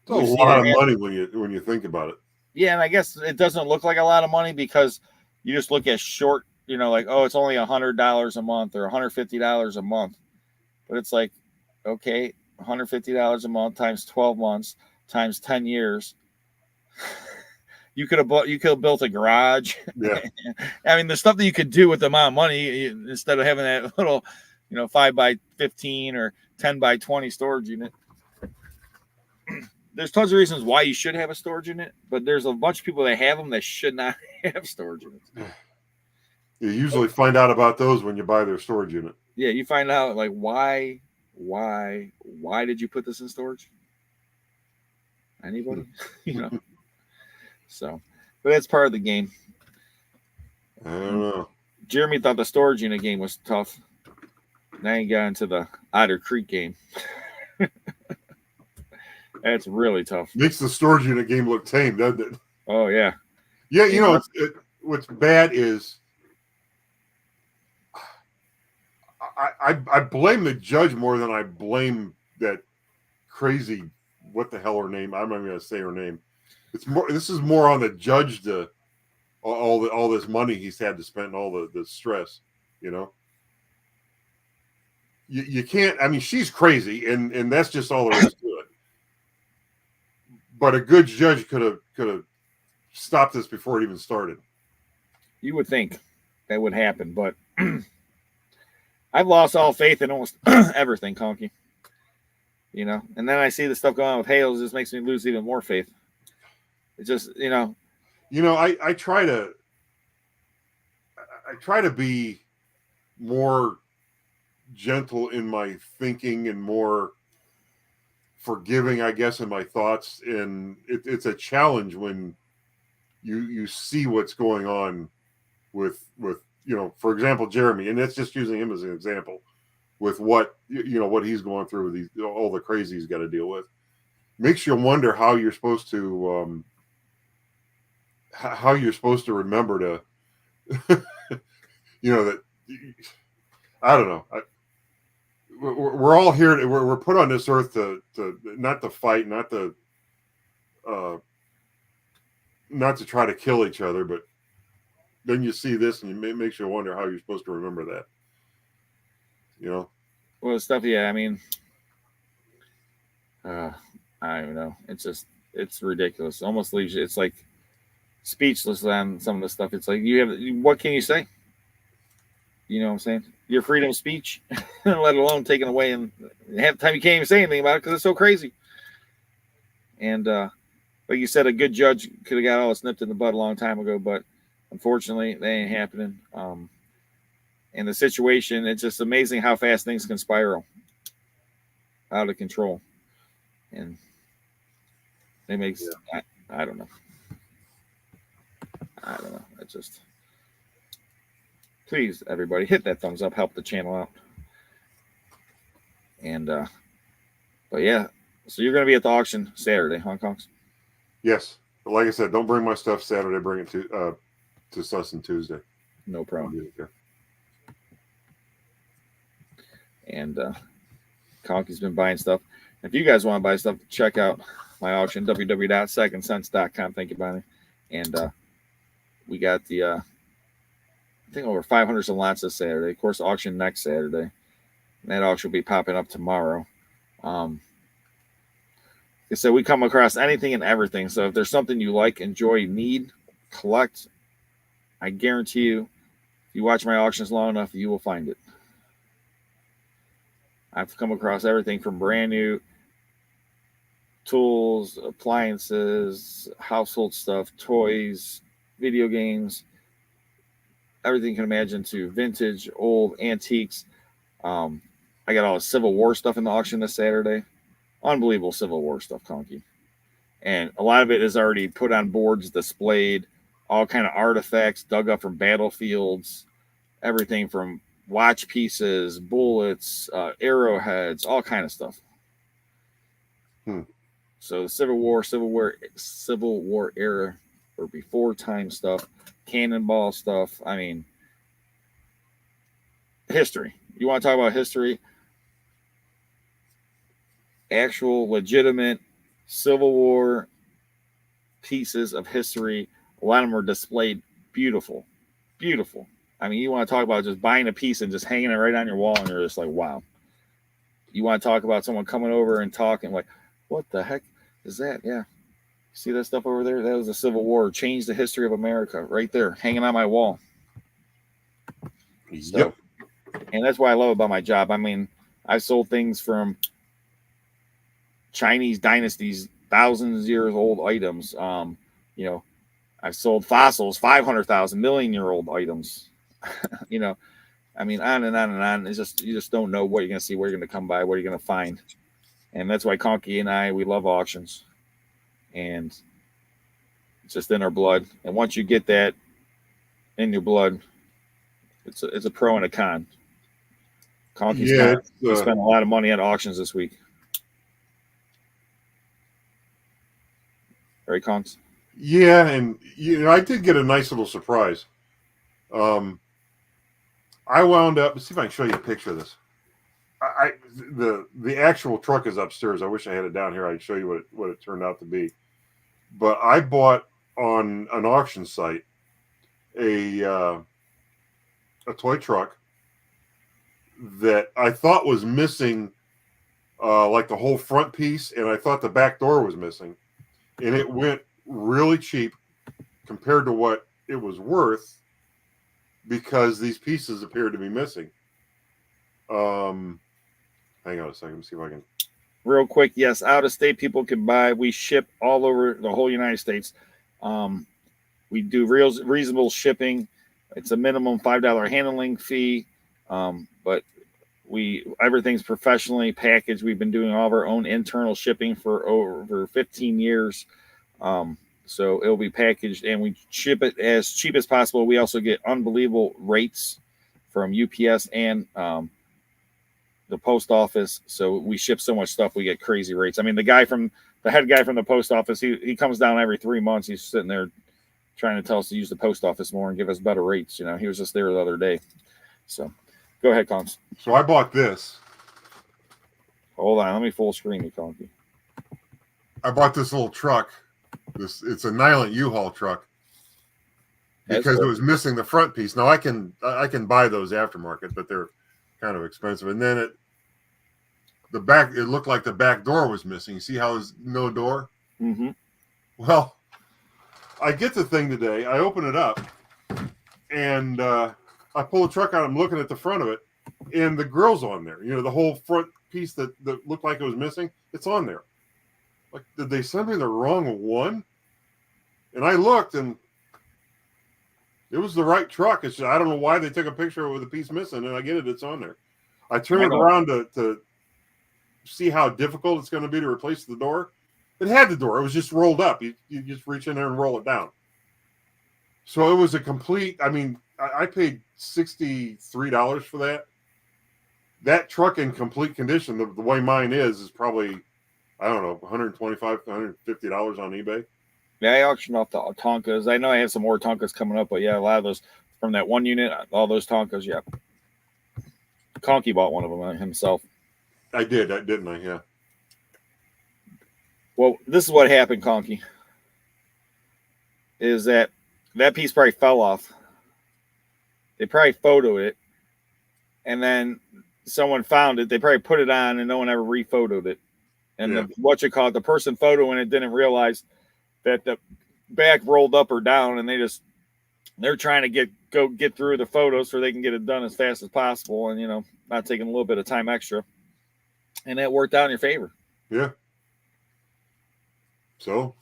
It's a lot of money when you think about it. Yeah, and I guess it doesn't look like a lot of money because you just look at short, you know, like, oh, it's only $100 a month or $150 a month. But it's like, okay, $150 a month times 12 months times 10 years. You could have built a garage. Yeah. I mean, the stuff that you could do with the amount of money instead of having that little, you know, 5x15 or 10x20 storage unit. There's tons of reasons why you should have a storage unit, but there's a bunch of people that have them that should not have storage units. You usually find out about those when you buy their storage unit. Yeah, you find out like why did you put this in storage? Anybody? You know. So, but that's part of the game. I don't know. Jeremy thought the storage unit game was tough. Now you got into the OTTER Creek game. That's really tough. Makes the storage unit game look tame, doesn't it? Oh yeah. Yeah, you know what's bad is I blame the judge more than I blame that crazy, what the hell her name? I'm not going to say her name. It's more. This is more on the judge to all this money he's had to spend, and all the stress. You know, you can't. I mean, she's crazy, and that's just all there is to it. But a good judge could have stopped this before it even started. You would think that would happen, but I've lost all faith in almost everything, Conky. You know, and then I see the stuff going on with Hales. It just makes me lose even more faith. It's just, you know. I try to be more gentle in my thinking and more forgiving, I guess, in my thoughts, and it's a challenge when you see what's going on with for example, Jeremy, and that's just using him as an example with what what he's going through with all the crazy he's got to deal with. Makes you wonder how you're supposed to remember to that I don't know. We're all here. We're put on this earth to not to fight, not to try to kill each other, but then you see this and it makes you wonder how you're supposed to remember that. Well, stuff. Yeah, I mean, I don't even know. It's ridiculous. It almost leaves you. It's like speechless on some of the stuff. It's like what can you say? You know what I'm saying? Your freedom of speech, let alone taken away, and half the time you can't even say anything about it because it's so crazy. And like you said, a good judge could have got all this nipped in the bud a long time ago, but unfortunately, that ain't happening. And the situation, it's just amazing how fast things can spiral out of control. And it makes, I don't know. It's just, please, everybody, hit that thumbs up, help the channel out. And, but yeah, so you're going to be at the auction Saturday, Hong Kongs? Yes. But like I said, don't bring my stuff Saturday, bring it to Sussin Tuesday. No problem. And Conky's been buying stuff. If you guys want to buy stuff, check out my auction, www.secondsense.com. Thank you, Bonnie. And we got the, I think over 500 some lots this Saturday. Of course, auction next Saturday. And that auction will be popping up tomorrow. Like I said, we come across anything and everything. So if there's something you like, enjoy, need, collect, I guarantee you, if you watch my auctions long enough, you will find it. I've come across everything from brand new tools, appliances, household stuff, toys, video games, everything you can imagine, to vintage, old, antiques. I got all the Civil War stuff in the auction this Saturday. Unbelievable Civil War stuff, Conky. And a lot of it is already put on boards, displayed, all kind of artifacts dug up from battlefields, everything from watch pieces, bullets, arrowheads, all kind of stuff. So Civil War era or before time stuff, cannonball stuff. I mean, history. You want to talk about history? Actual legitimate Civil War pieces of history. A lot of them are displayed beautiful. I mean, you want to talk about just buying a piece and just hanging it right on your wall, and you're just like, wow. You want to talk about someone coming over and talking like, what the heck is that? Yeah. See that stuff over there? That was the Civil War. Changed the history of America right there, hanging on my wall. Yep. And that's what I love about my job. I mean, I've sold things from Chinese dynasties, thousands of years old items. I've sold fossils, 500,000 million-year-old items. I mean, on and on and on. It's just, you just don't know what you're going to see, where you're going to come by, what you're going to find. And that's why Conky and we love auctions. And it's just in our blood. And once you get that in your blood, it's a pro and a con. Conky's spent a lot of money at auctions this week. Right, Conks? Yeah, and I did get a nice little surprise. I wound up. Let's see if I can show you a picture of this. The actual truck is upstairs. I wish I had it down here. I'd show you what it turned out to be. But I bought on an auction site a toy truck that I thought was missing, like the whole front piece, and I thought the back door was missing, and it went really cheap compared to what it was worth because these pieces appeared to be missing. Hang on a second. Let me see if I can. Real quick, yes, out of state people can buy. We ship all over the whole United States. We do reasonable shipping. It's a minimum $5 handling fee, but Everything's professionally packaged. We've been doing all of our own internal shipping for over 15 years. So it'll be packaged and we ship it as cheap as possible. We also get unbelievable rates from UPS and the post office. So we ship so much stuff, we get crazy rates. I mean, the head guy from the post office, he comes down every 3 months. He's sitting there trying to tell us to use the post office more and give us better rates. You know, he was just there the other day. So go ahead, Conks. So I bought this. Hold on, let me full screen you, Conky. I bought this little truck. It's a Nylon U-Haul truck because it was missing the front piece. Now I can buy those aftermarket, but they're kind of expensive. And then it looked like the back door was missing. You see how there's no door? Mm-hmm. Well, I get the thing today. I open it up, and I pull the truck out. I'm looking at the front of it, and the grill's on there. You know, the whole front piece that looked like it was missing, it's on there. Like, did they send me the wrong one? And I looked, and it was the right truck. It's just, I don't know why they took a picture with a piece missing, and I get it. It's on there. I turn it around to see how difficult it's going to be to replace the door. It had the door. It was just rolled up. You just reach in there and roll it down. So it was a complete. I mean, I paid $63 for that. That truck in complete condition, the way mine is probably, I don't know, $125 to $150 on eBay. Yeah, I auctioned off the Tonkas. I know I have some more Tonkas coming up, but yeah, a lot of those from that one unit, all those Tonkas, yeah. Conky bought one of them himself. I did, didn't I? Yeah. Well, this is what happened, Conky. Is that piece probably fell off. They probably photoed it, and then someone found it. They probably put it on, and no one ever rephotoed it. And the person photoing it didn't realize that the back rolled up or down, and they're trying to get through the photos so they can get it done as fast as possible, and not taking a little bit of time extra. And that worked out in your favor. Yeah. So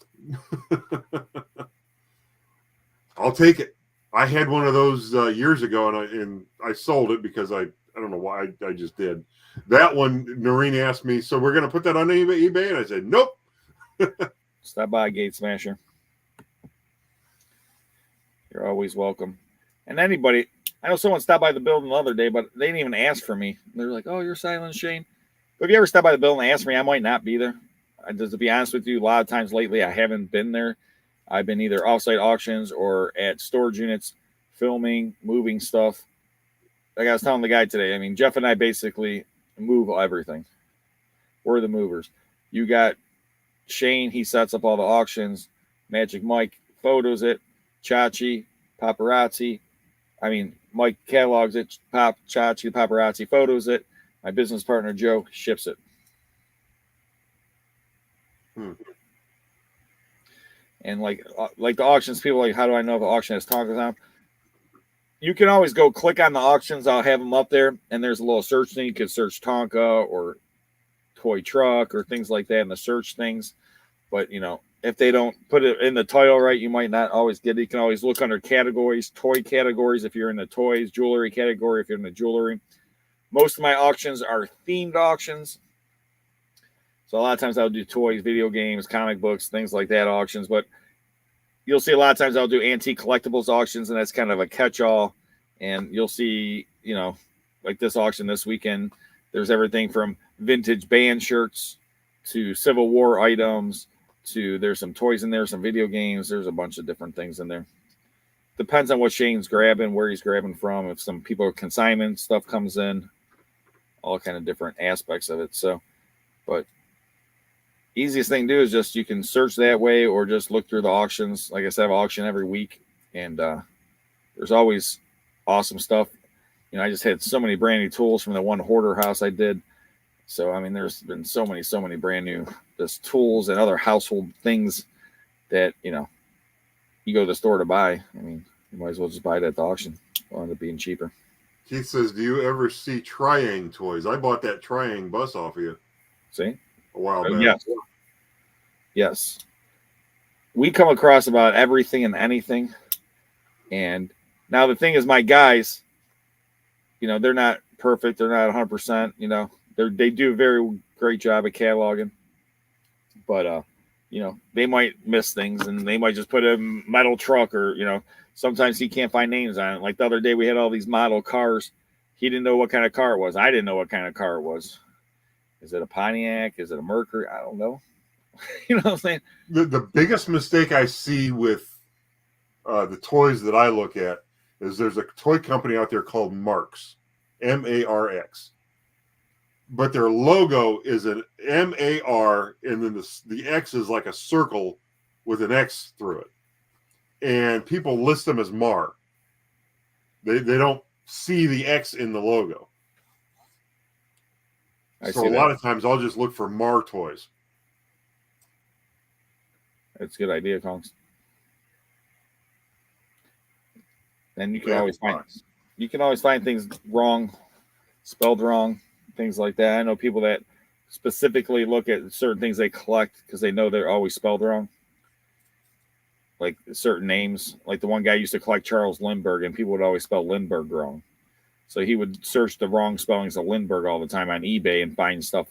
I'll take it. I had one of those years ago, and I sold it because I don't know why I just did. That one, Noreen asked me, so we're going to put that on eBay? And I said, nope. Stop by, Gate Smasher. You're always welcome. And anybody, I know someone stopped by the building the other day, but they didn't even ask for me. They're like, oh, you're Silent Shane. But if you ever stop by the building and ask me, I might not be there. Just to be honest with you, a lot of times lately, I haven't been there. I've been either offsite auctions or at storage units, filming, moving stuff. Like I was telling the guy today, I mean, Jeff and I basically move everything. We're the movers. You got Shane, he sets up all the auctions. Magic Mike photos it. Chachi, paparazzi. I mean, Mike catalogs it. Chachi, paparazzi photos it. My business partner, Joe, ships it. And like the auctions, people are like, how do I know if the auction has Tonkas on? You can always go click on the auctions. I'll have them up there, and there's a little search thing. You could search Tonka or toy truck or things like that in the search things. But, if they don't put it in the title right, you might not always get it. You can always look under categories, toy categories if you're in the toys, jewelry category if you're in the jewelry. Most of my auctions are themed auctions. So a lot of times I'll do toys, video games, comic books, things like that auctions. But you'll see a lot of times I'll do antique collectibles auctions, and that's kind of a catch-all. And you'll see, like this auction this weekend, there's everything from vintage band shirts to Civil War items to there's some toys in there, some video games. There's a bunch of different things in there. Depends on what Shane's grabbing, where he's grabbing from. If some people consignment stuff comes in, all kind of different aspects of it. So, but easiest thing to do is just you can search that way or just look through the auctions. Like I said, I have an auction every week, and there's always awesome stuff. I just had so many brand new tools from the one hoarder house I did. So, I mean, there's been so many brand new just tools and other household things that, you go to the store to buy. I mean, you might as well just buy it at the auction. It'll end up being cheaper. Keith says, do you ever see Triang toys? I bought that Triang bus off of you. See? A while back. Yes. Yes. We come across about everything and anything. And now the thing is, my guys, they're not perfect. They're not 100%. You know, they do a very great job at cataloging, but you know, they might miss things, and they might just put a metal truck, or you know, sometimes he can't find names on it. Like the other day, we had all these model cars. He didn't know what kind of car it was. I didn't know what kind of car it was. Is it a Pontiac? Is it a Mercury? I don't know. You know what I'm saying? The biggest mistake I see with the toys that I look at is there's a toy company out there called Marx, M-A-R-X. But their logo is an M-A-R, and then the X is like a circle with an X through it. And people list them as Mar. They don't see the X in the logo. So a lot of times I'll just look for Mar toys. That's a good idea, Conks. And you can always find things wrong, spelled wrong, things like that. I know people that specifically look at certain things they collect because they know they're always spelled wrong. Like certain names, like the one guy used to collect Charles Lindbergh, and people would always spell Lindbergh wrong. So he would search the wrong spellings of Lindbergh all the time on eBay and find stuff,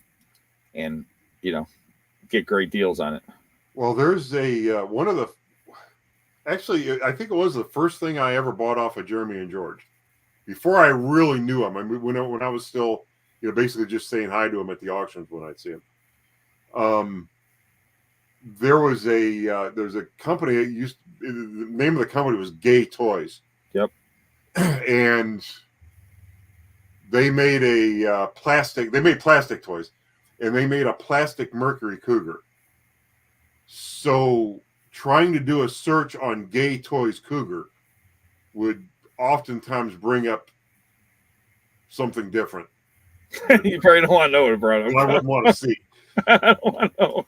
and you know, get great deals on it. Well, there's a one of the actually, I think it was the first thing I ever bought off of Jeremy and George. Before I really knew him, I mean, when I was still, you know, basically just saying hi to him at the auctions when I'd see him. There's a company that the name of the company was Gay Toys. Yep. And they made they made plastic toys, and they made a plastic Mercury Cougar. So trying to do a search on Gay Toys Cougar would oftentimes bring up something different. You probably don't want to know what it brought up. I wouldn't want to see. I don't want to know.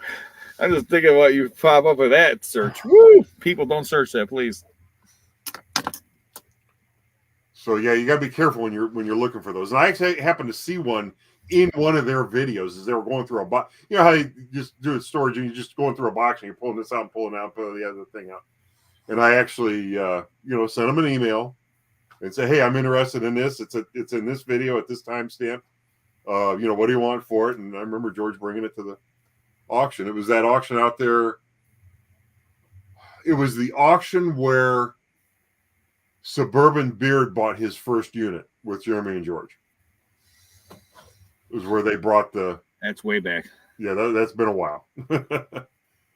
I'm just thinking what you pop up with that search. Woo! People, don't search that, please. So yeah, you got to be careful when you're looking for those. And I actually happened to see one in one of their videos as they were going through a box. You know how you just do a storage and you're just going through a box and you're pulling this out and pulling out, pulling the other thing out. And I actually, sent them an email and say, hey, I'm interested in this. It's in this video at this timestamp. What do you want for it? And I remember George bringing it to the auction. It was that auction out there. It was the auction where Suburban Beard bought his first unit with Jeremy and George. It was where they brought the... That's way back. Yeah, that's been a while.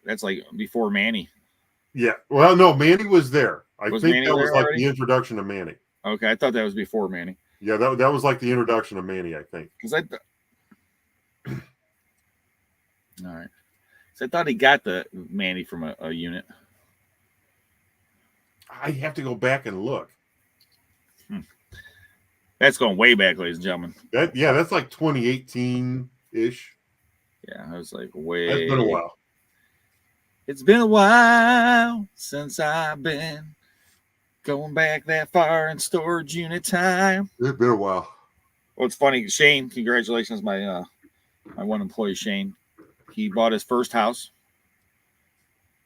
That's like before Manny. Yeah. Well, no, Manny was there. I think Manny that was like already? the introduction of Manny. Okay, I thought that was before Manny. Yeah, that was like the introduction of Manny, I think. Because all right. So I thought he got the Manny from a unit. I have to go back and look. That's going way back, ladies and gentlemen. That's like 2018-ish. Yeah, I was like way. That's been a while. It's been a while since I've been going back that far in storage unit time. It's been a while. Well, it's funny. Shane, congratulations, my one employee, Shane. He bought his first house.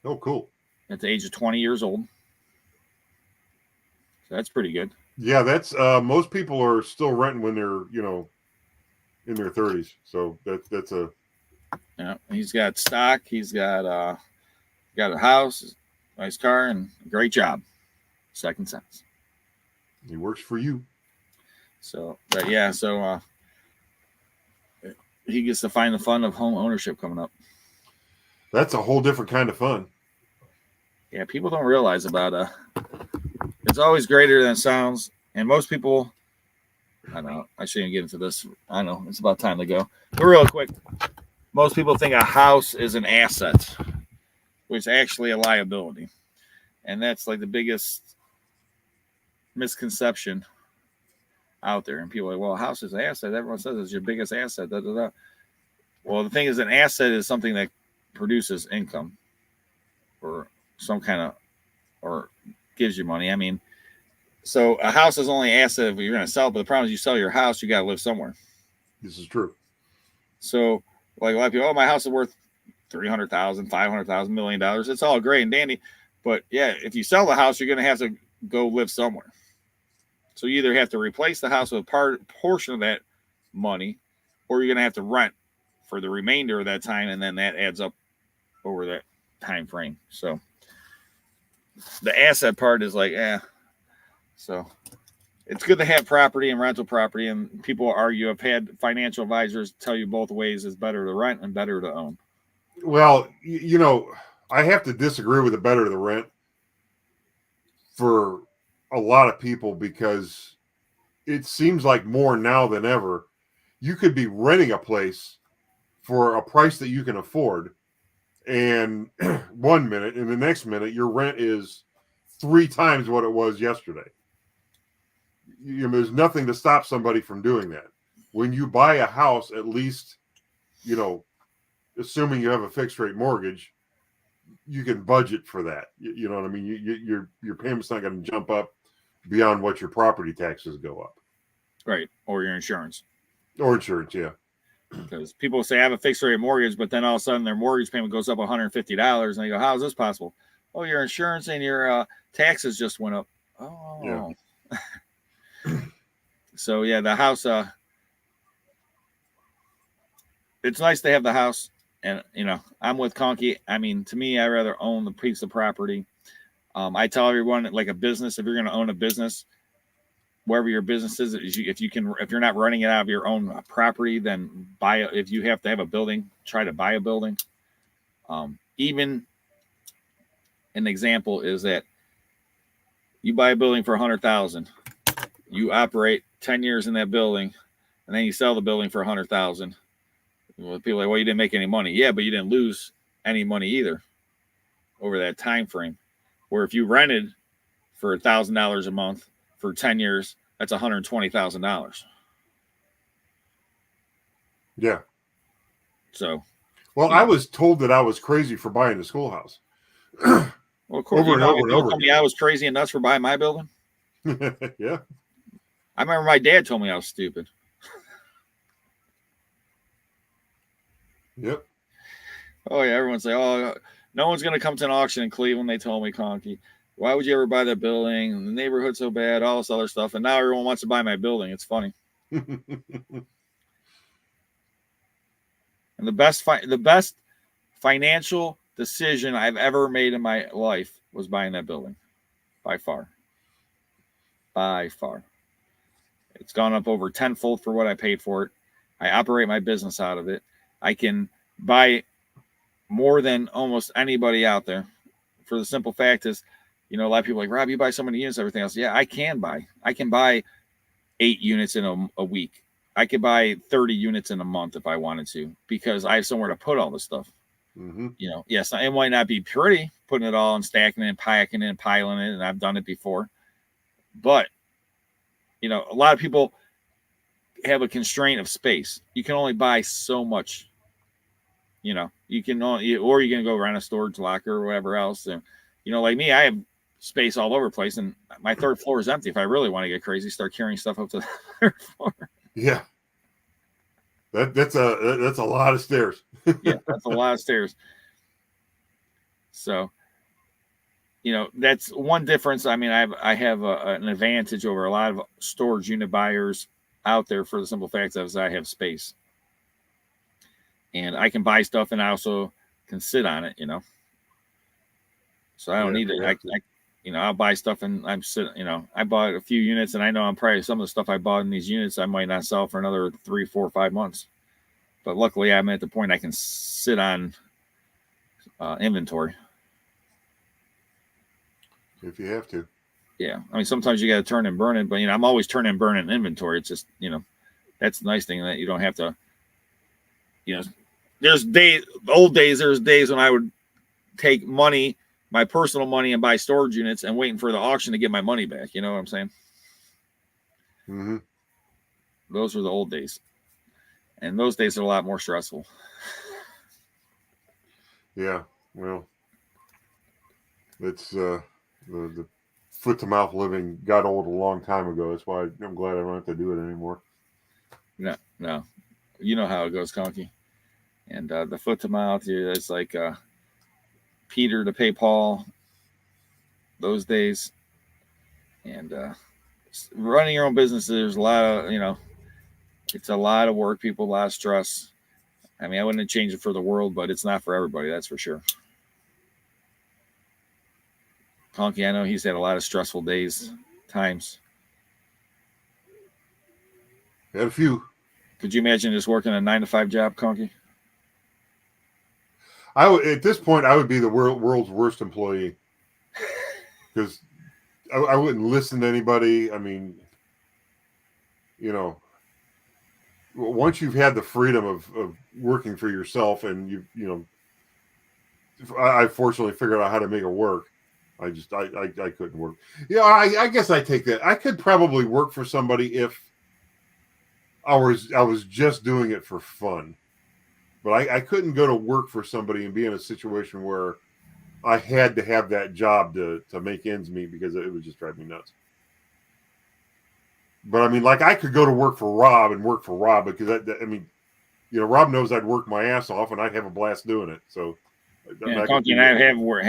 Oh, cool. At the age of 20 years old. So that's pretty good. Yeah, that's most people are still renting when they're, in their 30s. So that's a... Yeah, he's got stock. He's got a house, nice car, and a great job. Second sense. He works for you. So, but yeah, so he gets to find the fun of home ownership coming up. That's a whole different kind of fun. Yeah, people don't realize about it's always greater than it sounds. And most people, I don't know, I shouldn't get into this. I know, it's about time to go. But real quick, most people think a house is an asset, which is actually a liability. And that's like the biggest misconception out there. And people are like, well, a house is an asset. Everyone says it's your biggest asset. Da, da, da. Well, the thing is, an asset is something that produces income or some kind of, or gives you money. I mean, so a house is only an asset if you're going to sell it, but the problem is you sell your house, you got to live somewhere. This is true. So like a lot of people, oh, my house is worth $300,000, $500,000, $1 million. It's all great and dandy. But yeah, if you sell the house, you're going to have to go live somewhere. So you either have to replace the house with a portion of that money, or you're going to have to rent for the remainder of that time, and then that adds up over that time frame. So the asset part is like, So it's good to have property and rental property, and people argue. I've had financial advisors tell you both ways is better to rent and better to own. Well, I have to disagree with the better to rent for a lot of people, because it seems like more now than ever, you could be renting a place for a price that you can afford, and 1 minute, and the next minute your rent is 3 times what it was yesterday. There's nothing to stop somebody from doing that. When you buy a house, at least, assuming you have a fixed rate mortgage, you can budget for that. You know what I mean? Your payment's not going to jump up beyond what your property taxes go up. Right. Or your insurance. Or insurance, yeah. Because people say I have a fixed rate mortgage, but then all of a sudden their mortgage payment goes up $150, and they go, "How is this possible?" "Oh, your insurance and your taxes just went up." Oh, yeah. So yeah, the house. It's nice to have the house, and I'm with Conky. I mean, to me, I rather own the piece of property. I tell everyone, like a business, if you're going to own a business, wherever your business is, if you're not running it out of your own property, then buy it. If you have to have a building, try to buy a building. Even an example is that you buy a building for $100,000, you operate 10 years in that building, and then you sell the building for $100,000. Well, people are like, "Well, you didn't make any money." Yeah, but you didn't lose any money either over that time frame. Where if you rented for $1,000 a month for 10 years, that's $120,000. Yeah. So, well, I was told that I was crazy for buying the schoolhouse. Well, of course, over and over and over told me I was crazy and nuts for buying my building. Yeah. I remember my dad told me I was stupid. Yep. Oh yeah, everyone's like, "Oh, no one's gonna come to an auction in Cleveland." They told me, "Conky, why would you ever buy that building? And the neighborhood's so bad, all this other stuff." And now everyone wants to buy my building. It's funny. And the best financial decision I've ever made in my life was buying that building, by far. By far, it's gone up over tenfold for what I paid for it. I operate my business out of it. I can buy more than almost anybody out there. For the simple fact is, a lot of people are like, "Rob, you buy so many units, everything else." Yeah, I can buy 8 units in a week. I could buy 30 units in a month if I wanted to, because I have somewhere to put all this stuff. Mm-hmm. Yes, it might not be pretty putting it all and stacking it and packing it and piling it, and I've done it before. But, a lot of people have a constraint of space. You can only buy so much. You can only, or you can go rent a storage locker or whatever else. And, like me, I have space all over the place, and my 3rd floor is empty. If I really want to get crazy, start carrying stuff up to the 3rd floor. Yeah. That's a lot of stairs. Yeah, that's a lot of stairs. So, that's one difference. I mean, I have an advantage over a lot of storage unit buyers out there, for the simple fact that I have space. And I can buy stuff, and I also can sit on it, So I don't need it. I'll buy stuff and I'm sitting, I bought a few units, and I know I'm probably some of the stuff I bought in these units I might not sell for another 3, 4, 5 months. But luckily, I'm at the point I can sit on inventory. If you have to. Yeah. I mean, sometimes you got to turn and burn it, but, I'm always turning and burning inventory. It's just, that's the nice thing, that you don't have to, there's old days when I would take money, my personal money, and buy storage units and waiting for the auction to get my money back. You know what I'm saying? Mm-hmm. Those were the old days. And those days are a lot more stressful. Yeah. Well, it's the foot to mouth living got old a long time ago. That's why I'm glad I don't have to do it anymore. No. You know how it goes, Conky. And the foot to mouth, it's like Peter to pay Paul, those days. And running your own business, there's a lot of, it's a lot of work, people, a lot of stress. I mean, I wouldn't change it for the world, but it's not for everybody, that's for sure. Conky, I know he's had a lot of stressful times. Had a few. Could you imagine just working a 9-to-5 job, Conky? At this point, I would be the world's worst employee because I wouldn't listen to anybody. I mean, once you've had the freedom of working for yourself, and I fortunately figured out how to make it work. I couldn't work. I guess I take that. I could probably work for somebody if I was just doing it for fun, but I couldn't go to work for somebody and be in a situation where I had to have that job to make ends meet, because it would just drive me nuts. But I mean, like, I could go to work for Rob because Rob knows I'd work my ass off and I'd have a blast doing it. So, Conky and I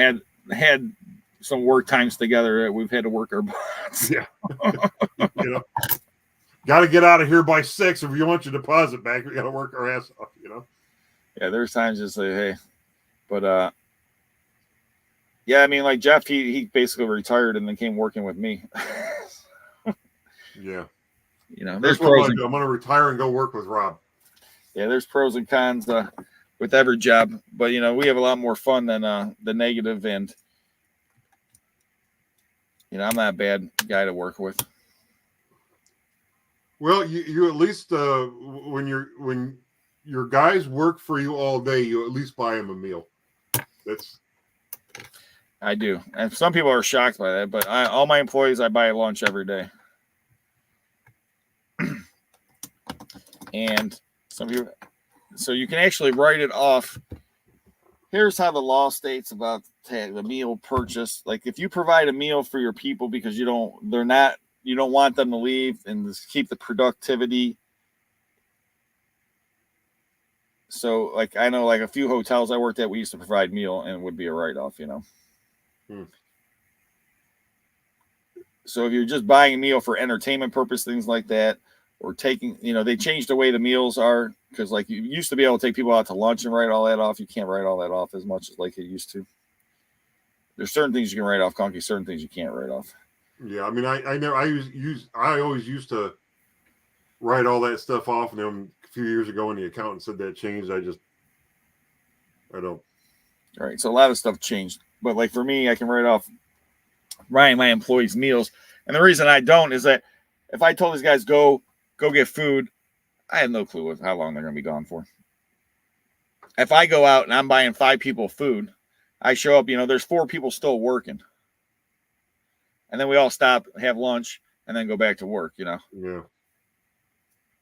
have had some work times together. We've had to work our butts. Yeah. Got to get out of here by 6 if you want your deposit back. We got to work our ass off. Yeah, there's times just like, hey, but yeah, I mean, like Jeff, he basically retired and then came working with me. Yeah. There's pros. I'm going to retire and go work with Rob. Yeah, there's pros and cons with every job, but we have a lot more fun than the negative, and I'm not a bad guy to work with. Well, you at least when your guys work for you all day, you at least buy them a meal. I do, and some people are shocked by that, but all my employees, I buy lunch every day. And some people, so you can actually write it off. Here's how the law states about the meal purchase. Like, if you provide a meal for your people because you don't want them to leave and just keep the productivity. So, like, I know, like, a few hotels I worked at, we used to provide meal and it would be a write-off, So if you're just buying a meal for entertainment purpose, things like that, or taking, they changed the way the meals are, because, like, you used to be able to take people out to lunch and write all that off. You can't write all that off as much as like it used to. There's certain things you can write off, Conky, certain things you can't write off. Yeah, I mean, I always used to write all that stuff off, and then a few years ago when the accountant said that changed, I don't. All right, so a lot of stuff changed, but like for me, I can write off my employees' meals, and the reason I don't is that if I told these guys go get food, I have no clue how long they're going to be gone for. If I go out and I'm buying 5 people food, I show up, there's 4 people still working. And then we all stop, have lunch, and then go back to work, Yeah.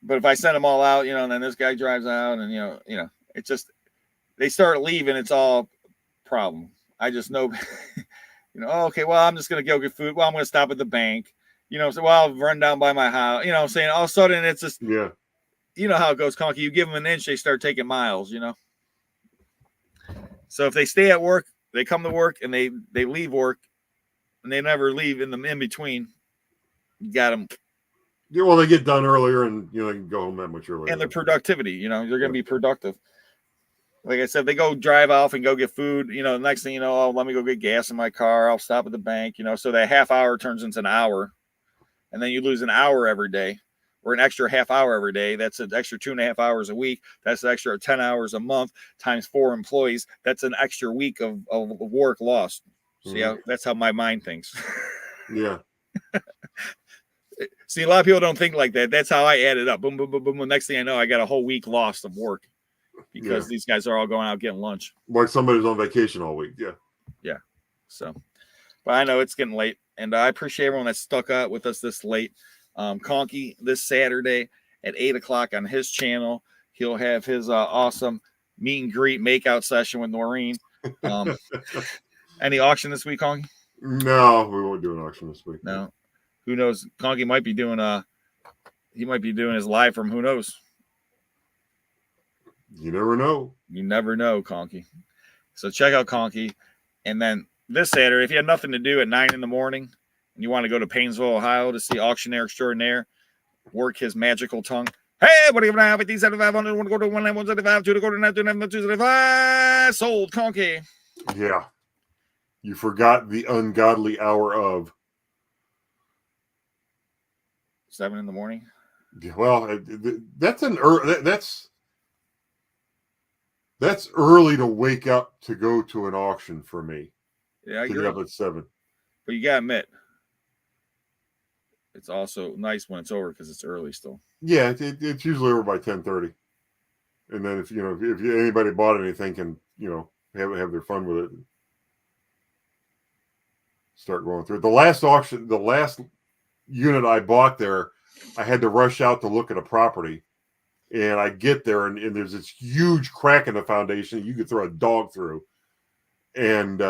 But if I send them all out, and then this guy drives out and, it's just, they start leaving, it's all problem. I just know, okay, well, I'm just going to go get food. Well, I'm going to stop at the bank, so I'll run down by my house, saying all of a sudden it's just, yeah. How it goes, Conky. You give them an inch, they start taking miles, So if they stay at work, they come to work and they leave work and they never leave in between, you got them. Yeah, well, they get done earlier and, they can go home that much earlier. And their productivity, they're going to be productive. Like I said, they go drive off and go get food, the next thing let me go get gas in my car. I'll stop at the bank, so that half hour turns into an hour. And then you lose an hour every day, or an extra half hour every day. That's an extra 2.5 hours a week. That's an extra 10 hours a month times 4 employees. That's an extra week of work lost. See, that's how my mind thinks. Yeah. See, a lot of people don't think like that. That's how I add it up. Boom, boom, boom, boom. The next thing I know, I got a whole week lost of work because these guys are all going out getting lunch. Like somebody's on vacation all week. Yeah. Yeah. So, but I know it's getting late, and I appreciate everyone that stuck out with us this late. Conky this Saturday at 8:00 on his channel. He'll have his awesome meet and greet makeout session with Noreen. Any auction this week, Conky? No, we won't do an auction this week. No. Who knows? Conky might be doing his live from who knows. You never know. You never know, Conky. So check out Conky. And then this Saturday, if you have nothing to do at 9 a.m, and you want to go to Painesville, Ohio to see Auctioneer Extraordinaire work his magical tongue. Hey, what do you have? 7500, want to go to 175, 2 to go to 275, sold, Conky. Yeah. You forgot the ungodly hour of 7 in the morning. Well, that's that's early to wake up to go to an auction for me. Yeah, I to agree. get up at 7. But you gotta admit, it's also nice when it's over because it's early still. Yeah, it's usually over by 10:30, and then if anybody bought anything, can have their fun with it. Start going through it. The last auction, the last unit I bought there, I had to rush out to look at a property, and I get there and there's this huge crack in the foundation you could throw a dog through, and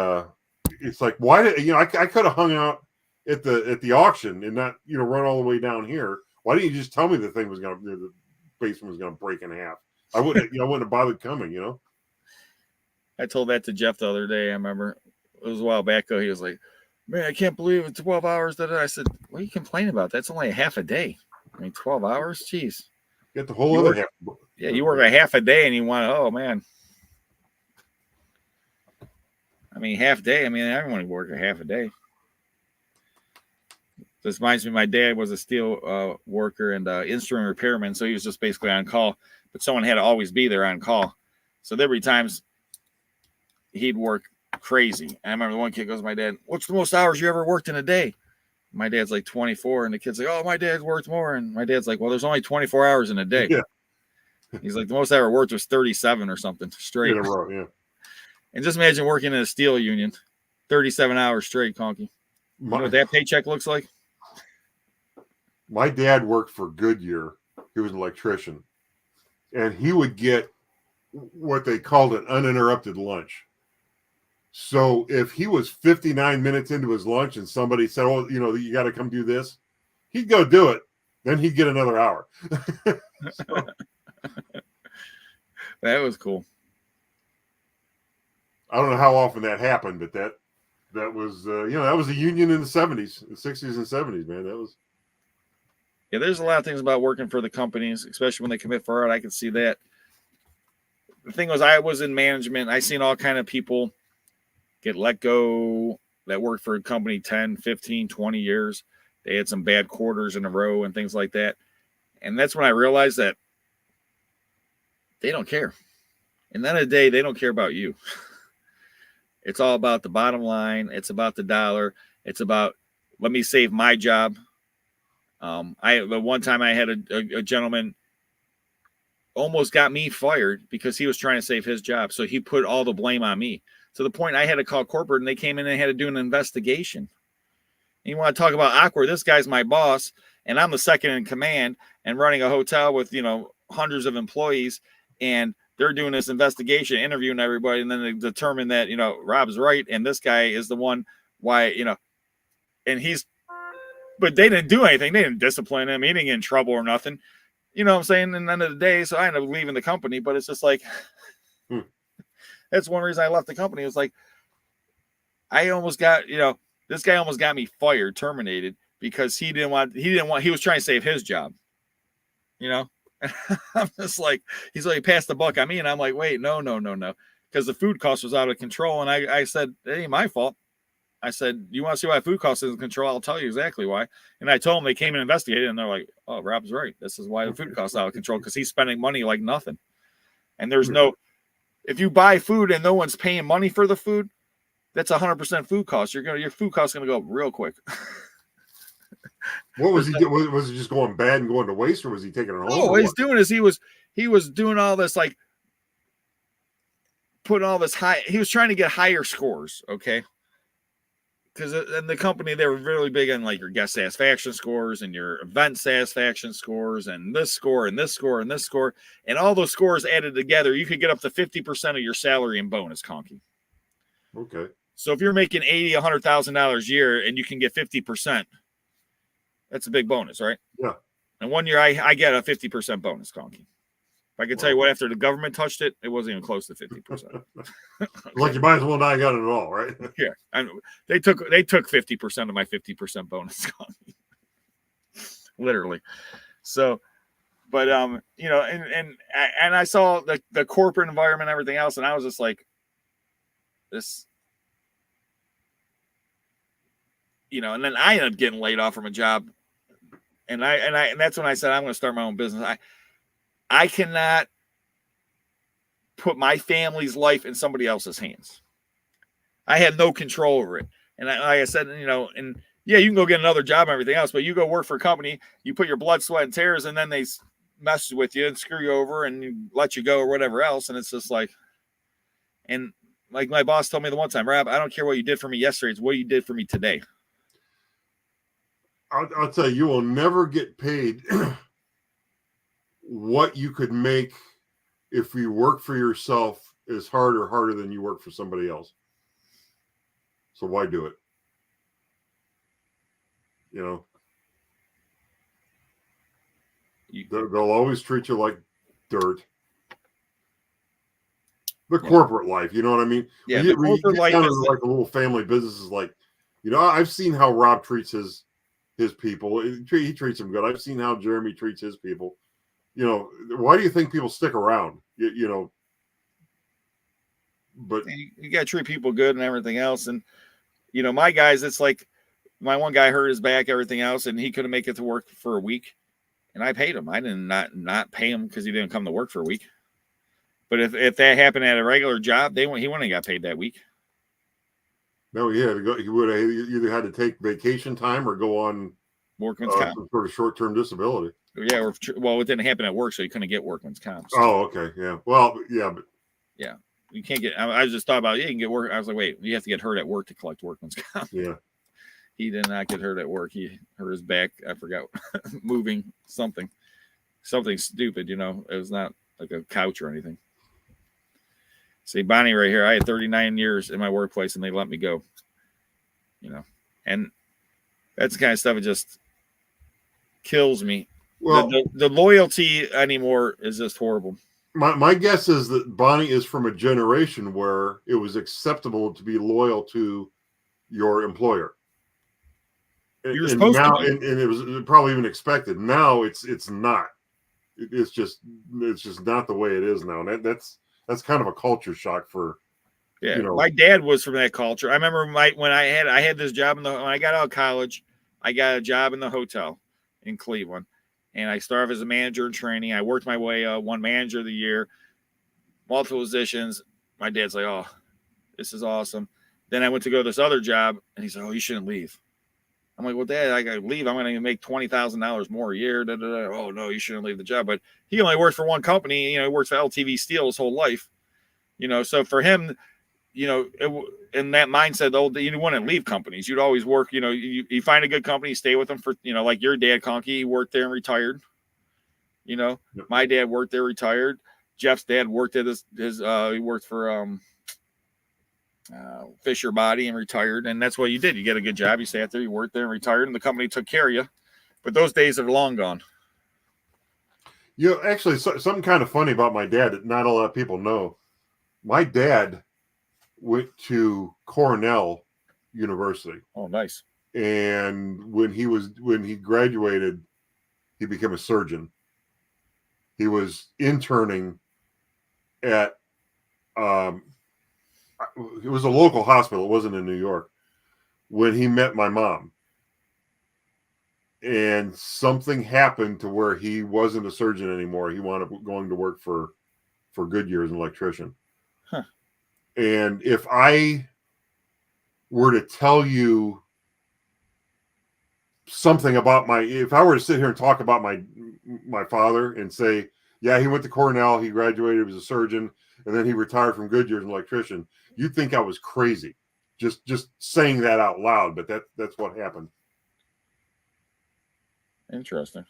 it's like, why did I could have hung out at the auction and not run all the way down here. Why didn't you just tell me the basement was gonna break in half? I wouldn't have bothered coming. I told that to Jeff the other day. I remember it was a while back ago. He was like, "Man, I can't believe it's 12 hours." I said, "What are you complaining about? That's only a half a day. I mean, 12 hours? Jeez." Get the whole other half. Yeah, you work a half a day and you want oh man. I mean, half day. I mean, everyone work a half a day. This reminds me, my dad was a steel worker and instrument repairman, so he was just basically on call. But someone had to always be there on call. So there would be times he'd work crazy. I remember the one kid goes to my dad, "What's the most hours you ever worked in a day?" My dad's like 24, and the kid's like, "Oh, my dad's worked more." And my dad's like, "Well, there's only 24 hours in a day." Yeah. He's like, "The most I ever worked was 37 or something straight." In a row, yeah. And just imagine working in a steel union, 37 hours straight, Conky. You know what that paycheck looks like? My dad worked for Goodyear. He was an electrician, and he would get what they called an uninterrupted lunch. So if he was 59 minutes into his lunch and somebody said, "Oh, you got to come do this," he'd go do it. Then he'd get another hour. That was cool. I don't know how often that happened, but that was that was a union in the 70s, the 60s and 70s, man. That was. Yeah, there's a lot of things about working for the companies, especially when they commit for art. I can see that. The thing was, I was in management. I seen all kind of people get let go that worked for a company 10, 15, 20 years. They had some bad quarters in a row and things like that. And that's when I realized that they don't care. And then of the day, they don't care about you. It's all about the bottom line. It's about the dollar. It's about, let me save my job. The one time I had a gentleman almost got me fired because he was trying to save his job. So he put all the blame on me to the point I had to call corporate, and they came in and had to do an investigation. And you want to talk about awkward? This guy's my boss, and I'm the second in command and running a hotel with, hundreds of employees, and they're doing this investigation, interviewing everybody, and then they determine that, Rob's right, and this guy is the one why, and but they didn't do anything. They didn't discipline him. He didn't get in trouble or nothing. You know what I'm saying? And at the end of the day, so I ended up leaving the company, but it's just like, that's one reason I left the company. It was like, I almost got, this guy almost got me fired, terminated, because he was trying to save his job, I'm just like, he's like, passed the buck on me. And I'm like, wait, no. Because the food cost was out of control. And I said, it ain't my fault. I said, you want to see why food cost is in control? I'll tell you exactly why. And I told them, they came and investigated, and they're like, oh, Rob's right. This is why the food cost is out of control, because he's spending money like nothing. And there's if you buy food and no one's paying money for the food, that's 100% food cost. Your food cost is going to go up real quick. What was he doing? Was he just going bad and going to waste, or was he taking it home? No, what he's doing is he was doing all this, like putting all this high. He was trying to get higher scores, okay? Because in the company, they were really big on like your guest satisfaction scores and your event satisfaction scores and this score and this score and this score. And all those scores added together, you could get up to 50% of your salary in bonus, Conky. Okay. So if you're making $80,000, $100,000 a year and you can get 50%, that's a big bonus, right? Yeah. And one year I get a 50% bonus, Conky. I could tell you what, after the government touched it, it wasn't even close to 50%. Like you might as well not got it at all, right? Yeah, I know. They took 50% of my 50% bonus, literally. So, but you know, and I saw the corporate environment, and everything else, and I was just like, this, you know. And then I ended up getting laid off from a job, and that's when I said I'm going to start my own business. I cannot put my family's life in somebody else's hands. I had no control over it. And like I said, you know, and yeah, you can go get another job and everything else, but you go work for a company, you put your blood, sweat, and tears, and then they mess with you and screw you over and let you go or whatever else. And it's just like, and like my boss told me the one time, Rob, I don't care what you did for me yesterday, it's what you did for me today. I'll tell you, you will never get paid what you could make if you work for yourself is harder than you work for somebody else. So why do it? You know, they'll always treat you like dirt. The corporate life, you know what I mean? Yeah, the corporate life is like a little family business is like, you know, I've seen how Rob treats his people. He treats them good. I've seen how Jeremy treats his people. You know, why do you think people stick around? You know, but you got to treat people good and everything else. And, you know, my guys, it's like my one guy hurt his back, everything else, and he couldn't make it to work for a week. And I paid him. I did not pay him because he didn't come to work for a week. But if that happened at a regular job, he wouldn't have got paid that week. No, he had to go. He would have either had to take vacation time or go on workman's comp, some sort of short-term disability. Yeah, well, it didn't happen at work, so he couldn't get workman's comp. So. Oh, okay, yeah. Well, yeah, but yeah, you can't get. I just thought about, yeah, you can get work. I was like, wait, you have to get hurt at work to collect workman's comp. Yeah, he did not get hurt at work. He hurt his back. I forgot moving something stupid. You know, it was not like a couch or anything. See, Bonnie right here, I had 39 years in my workplace and they let me go, you know, and that's the kind of stuff that just kills me. Well, the loyalty anymore is just horrible. My guess is that Bonnie is from a generation where it was acceptable to be loyal to your employer. You're supposed to be. And it was probably even expected. Now it's not. It's just not the way it is now. And that's kind of a culture shock for, yeah. You know. My dad was from that culture. I remember when I had this job when I got out of college, I got a job in the hotel in Cleveland, and I started as a manager in training. I worked my way up, won manager of the year, multiple positions. My dad's like, "Oh, this is awesome." Then I went to go to this other job, and he's like, "Oh, you shouldn't leave." I'm like, "Well, Dad, I got to leave. I'm going to make $20,000 more a year." Da, da, da. Oh no, you shouldn't leave the job. But he only worked for one company. You know, he worked for LTV Steel his whole life. You know, so for him, you know, in that mindset, though, you wouldn't leave companies. You'd always work. You know, you find a good company, stay with them for, you know, like your dad, Conky, he worked there and retired. You know, yep. My dad worked there, retired. Jeff's dad worked at he worked for Fisher Body and retired, and that's what you did. You get a good job, you sat there, you worked there and retired, and the company took care of you. But those days are long gone. You know, actually, something kind of funny about my dad that not a lot of people know. My dad went to Cornell University. Oh, nice. And when he graduated, he became a surgeon. He was interning at it was a local hospital. It wasn't in New York when he met my mom. And something happened to where he wasn't a surgeon anymore. He wound up going to work for Goodyear as an electrician. Huh. And if I were to tell you something about if I were to sit here and talk about my father and say, yeah, he went to Cornell, he graduated, he was a surgeon, and then he retired from Goodyear as an electrician, you'd think I was crazy. Just saying that out loud, but that's what happened. Interesting.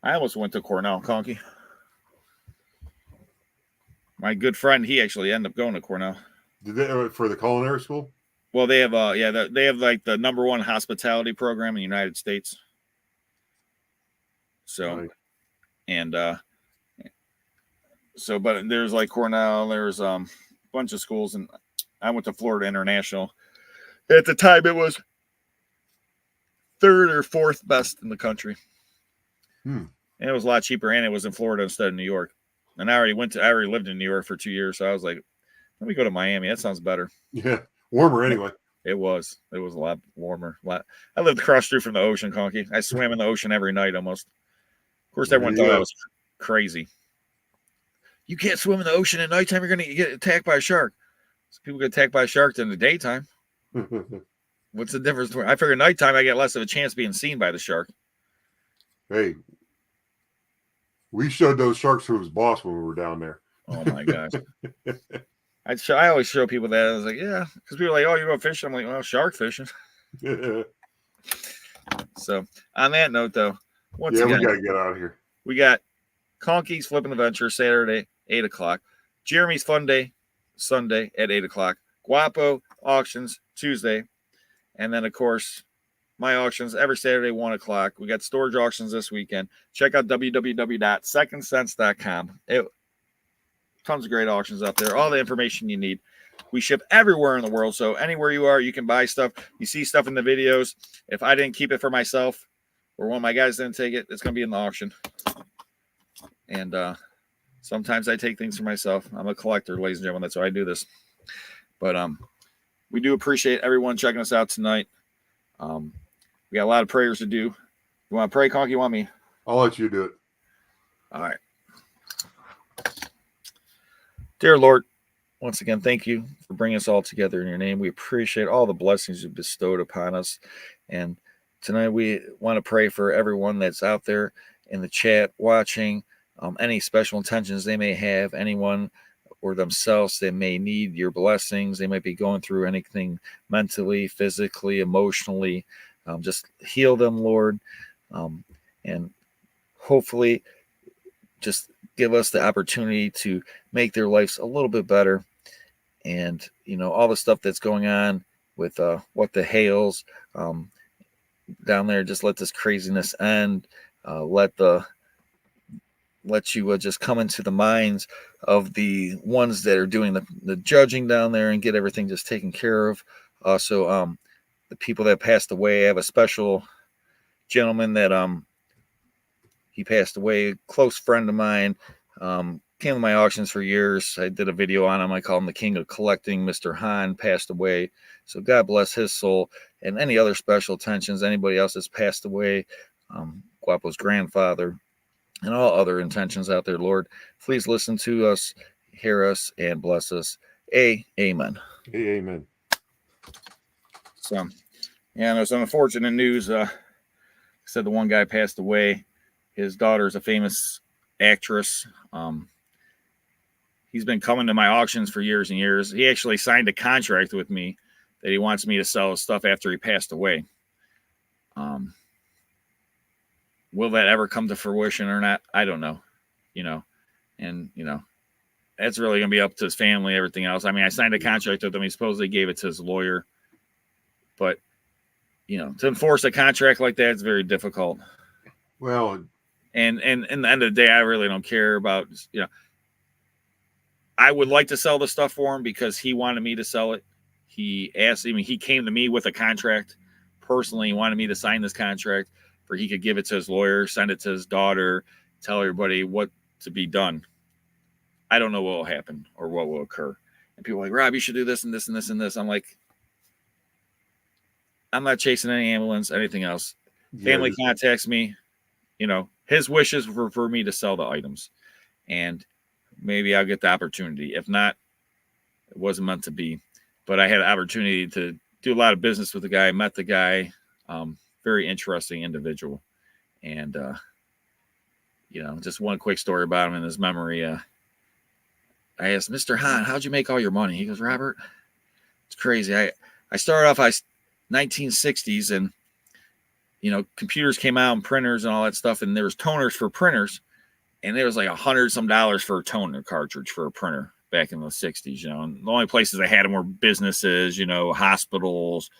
I almost went to Cornell, Conky. My good friend, he actually ended up going to Cornell. Did they for the culinary school? Well, they have they have like the #1 hospitality program in the United States. So, right. And So, but there's like Cornell, there's a bunch of schools, and I went to Florida International. At the time, it was third or fourth best in the country. And it was a lot cheaper, and it was in Florida instead of New York. And I already lived in New York for 2 years, so I was like, let me go to Miami. That sounds better. Yeah, warmer anyway. It was a lot warmer. I lived across the street from the ocean, Conky. I swam in the ocean every night almost. Of course, everyone thought I was crazy. You can't swim in the ocean at nighttime. You're going to get attacked by a shark. So people get attacked by sharks in the daytime. What's the difference? I figure nighttime I get less of a chance being seen by the shark. Hey, we showed those sharks to his boss when we were down there. Oh my gosh. I always show people that. I was like, yeah, because people are like, oh, you go fishing. I'm like, well, shark fishing. So on that note, though, once again, we got to get out of here. We got Conky's Flippin' Adventure Saturday, 8 o'clock. Jeremy's Fun Day, Sunday at 8 o'clock. Guapo Auctions, Tuesday. And then, of course, my auctions every Saturday, 1 o'clock. We got storage auctions this weekend. Check out www.secondsense.com. Tons of great auctions out there. All the information you need. We ship everywhere in the world, so anywhere you are, you can buy stuff. You see stuff in the videos. If I didn't keep it for myself or one of my guys didn't take it, it's going to be in the auction. And sometimes I take things for myself. I'm a collector, ladies and gentlemen. That's why I do this. But we do appreciate everyone checking us out tonight. We got a lot of prayers to do. You want to pray, Conky? You want me? I'll let you do it. All right. Dear Lord, once again, thank you for bringing us all together in your name. We appreciate all the blessings you've bestowed upon us. And tonight we want to pray for everyone that's out there in the chat watching, any special intentions they may have, anyone or themselves that may need your blessings. They might be going through anything mentally, physically, emotionally. Just heal them, Lord. And hopefully just give us the opportunity to make their lives a little bit better. And, you know, all the stuff that's going on with what the Hales down there, just let this craziness end. Let you just come into the minds of the ones that are doing the judging down there and get everything just taken care of. Also, the people that passed away, I have a special gentleman that he passed away, a close friend of mine, came to my auctions for years. I did a video on him. I call him the king of collecting. Mr. Hahn passed away. So God bless his soul. And any other special attentions, anybody else that's passed away, Guapo's grandfather, and all other intentions out there, Lord, please listen to us, hear us, and bless us. Amen. Amen. So, yeah, there's some unfortunate news. Said the one guy passed away. His daughter is a famous actress. He's been coming to my auctions for years and years. He actually signed a contract with me that he wants me to sell his stuff after he passed away. Will that ever come to fruition or not? I don't know. And that's really going to be up to his family, everything else. I mean, I signed a contract with him. He supposedly gave it to his lawyer. But, to enforce a contract like that is very difficult. Well, and in the end of the day, I really don't care about, I would like to sell the stuff for him because he wanted me to sell it. He came to me with a contract personally. He wanted me to sign this contract for he could give it to his lawyer, send it to his daughter, tell everybody what to be done. I don't know what will happen or what will occur. And people are like, Rob, you should do this and this and this and this. I'm like, I'm not chasing any ambulance, anything else. Family contacts me. His wishes were for me to sell the items. And maybe I'll get the opportunity. If not, it wasn't meant to be. But I had an opportunity to do a lot of business with the guy. Met the guy. Very interesting individual. And, just one quick story about him in his memory. I asked, Mr. Hahn, how'd you make all your money? He goes, Robert, it's crazy. I started off 1960s and, computers came out and printers and all that stuff. And there was toners for printers. And there was like $100 some for a toner cartridge for a printer back in the 60s, And the only places I had them were businesses, hospitals,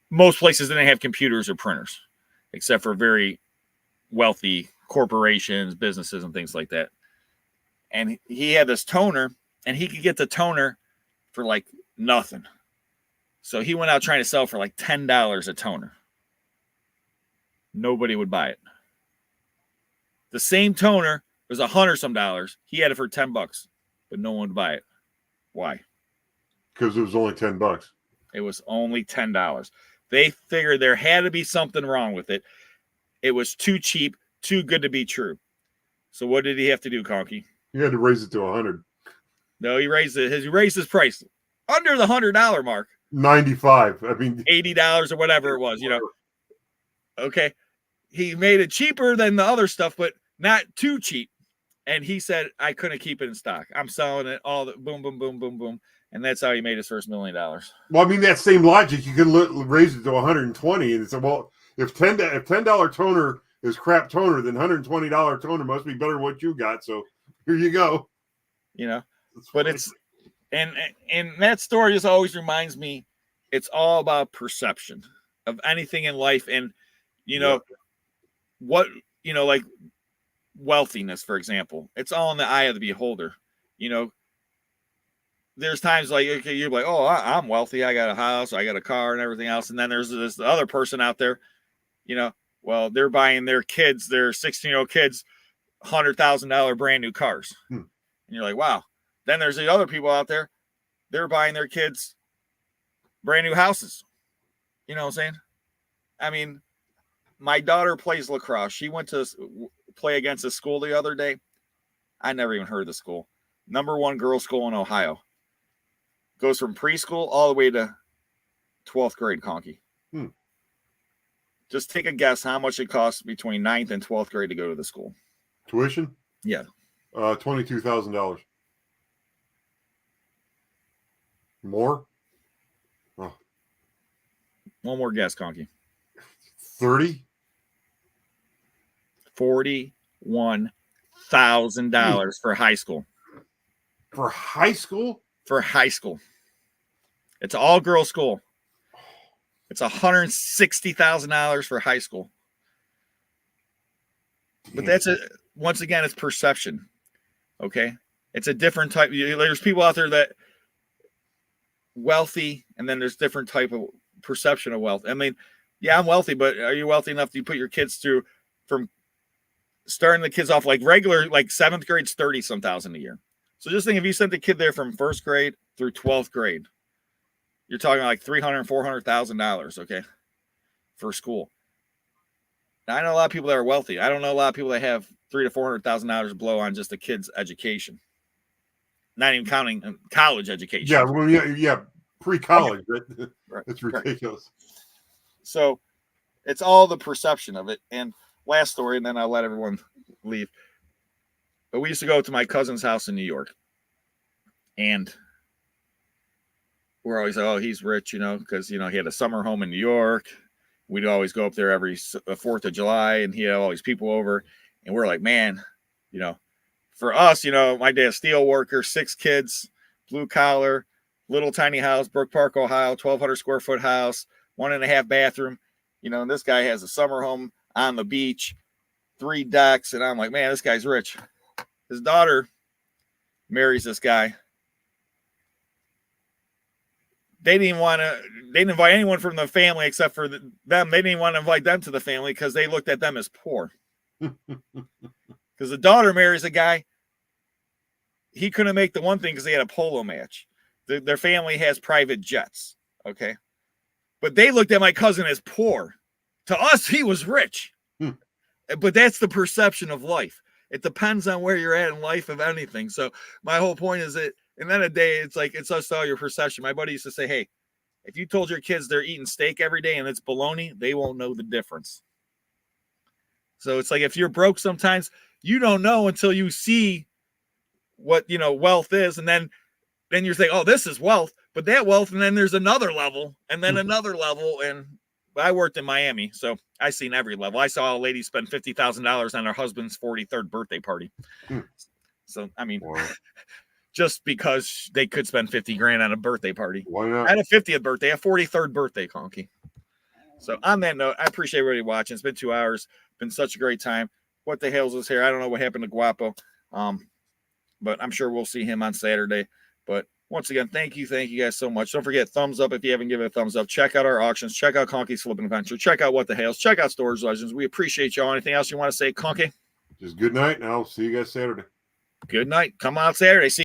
most places didn't have computers or printers, except for very wealthy corporations, businesses, and things like that. and he had this toner, and he could get the toner for like nothing. So he went out trying to sell for like $10 a toner. Nobody would buy it. The same toner was $100 some. He had it for $10, but no one would buy it. Why? Because it was only $10. It was only $10. They figured there had to be something wrong with it. It was too cheap, too good to be true. So what did he have to do, Conky? He had to raise it to 100. No, he raised it. He raised his price under the $100 mark. 95. I mean, $80 or whatever it was. Okay, he made it cheaper than the other stuff, but not too cheap. And he said, I couldn't keep it in stock. I'm selling it all. Boom, boom, boom, boom, boom. And that's how he made his first $1 million. Well, I mean, that same logic, you could raise it to 120 and say, well, if $10 toner is crap toner, then $120 toner must be better than what you got. So here you go. But it's and that story just always reminds me, it's all about perception of anything in life. And what like wealthiness, for example, it's all in the eye of the beholder. There's times like, okay, you're like, oh, I'm wealthy, I got a house, I got a car and everything else. And then there's this other person out there, well, they're buying their 16-year-old kids $100,000 brand new cars. And you're like, wow. Then there's the other people out there, they're buying their kids brand new houses. You know what I'm saying? I mean, my daughter plays lacrosse. She went to play against a school the other day. I never even heard of the school. #1 girls' school in Ohio. Goes from preschool all the way to 12th grade, Conky. Just take a guess how much it costs between 9th and 12th grade to go to the school. Tuition? Yeah. $22,000. More? Oh. One more guess, Conky. 30? $41,000 for high school. For high school? For high school. It's an all-girls school. It's $160,000 for high school. But once again, it's perception. Okay? It's a different type. There's people out there that wealthy, and then there's different type of perception of wealth. I mean, yeah, I'm wealthy, but are you wealthy enough to put your kids through from starting the kids off like regular, like 7th grade's 30-some thousand a year. So just think, if you sent the kid there from 1st grade through 12th grade, you're talking like $300,000, $400,000, okay, for school. Now, I know a lot of people that are wealthy. I don't know a lot of people that have $300,000 to $400,000 to blow on just a kid's education. Not even counting college education. Yeah, well, yeah, pre-college. Right. It's ridiculous. So it's all the perception of it. And last story, and then I'll let everyone leave. But we used to go to my cousin's house in New York. And we're always like, oh, he's rich, because, he had a summer home in New York. We'd always go up there every 4th of July, and he had all these people over. And we're like, man, for us, my dad's steel worker, 6 kids, blue collar, little tiny house, Brook Park, Ohio, 1,200 square foot house, 1.5 bathroom. And this guy has a summer home on the beach, 3 decks. And I'm like, man, this guy's rich. His daughter marries this guy. They didn't invite anyone from the family except for them. They didn't even want to invite them to the family because they looked at them as poor. Because the daughter marries a guy. He couldn't make the one thing because they had a polo match. Their family has private jets. Okay. But they looked at my cousin as poor. To us, he was rich. But that's the perception of life. It depends on where you're at in life, of anything. So my whole point is that, and then a day, it's like, it's just all your perception. My buddy used to say, hey, if you told your kids they're eating steak every day and it's bologna, they won't know the difference. So it's like, if you're broke, sometimes you don't know until you see what, wealth is. And then you're saying, oh, this is wealth, but that wealth. And then there's another level, and then another level. And I worked in Miami, so I seen every level. I saw a lady spend $50,000 on her husband's 43rd birthday party. So, I mean, wow. Just because they could spend $50,000 on a birthday party. Why not? At a 50th birthday, a 43rd birthday, Conky. So on that note, I appreciate everybody watching. It's been 2 hours. Been such a great time. What the Hales is here. I don't know what happened to Guapo. but I'm sure we'll see him on Saturday. But once again, thank you guys so much. Don't forget, thumbs up if you haven't given it a thumbs up. Check out our auctions. Check out Conky's Flippin' Adventure. Check out What the Hales. Check out Storage Legends. We appreciate y'all. Anything else you want to say, Conky? Just good night, and I'll see you guys Saturday. Good night. Come out Saturday. See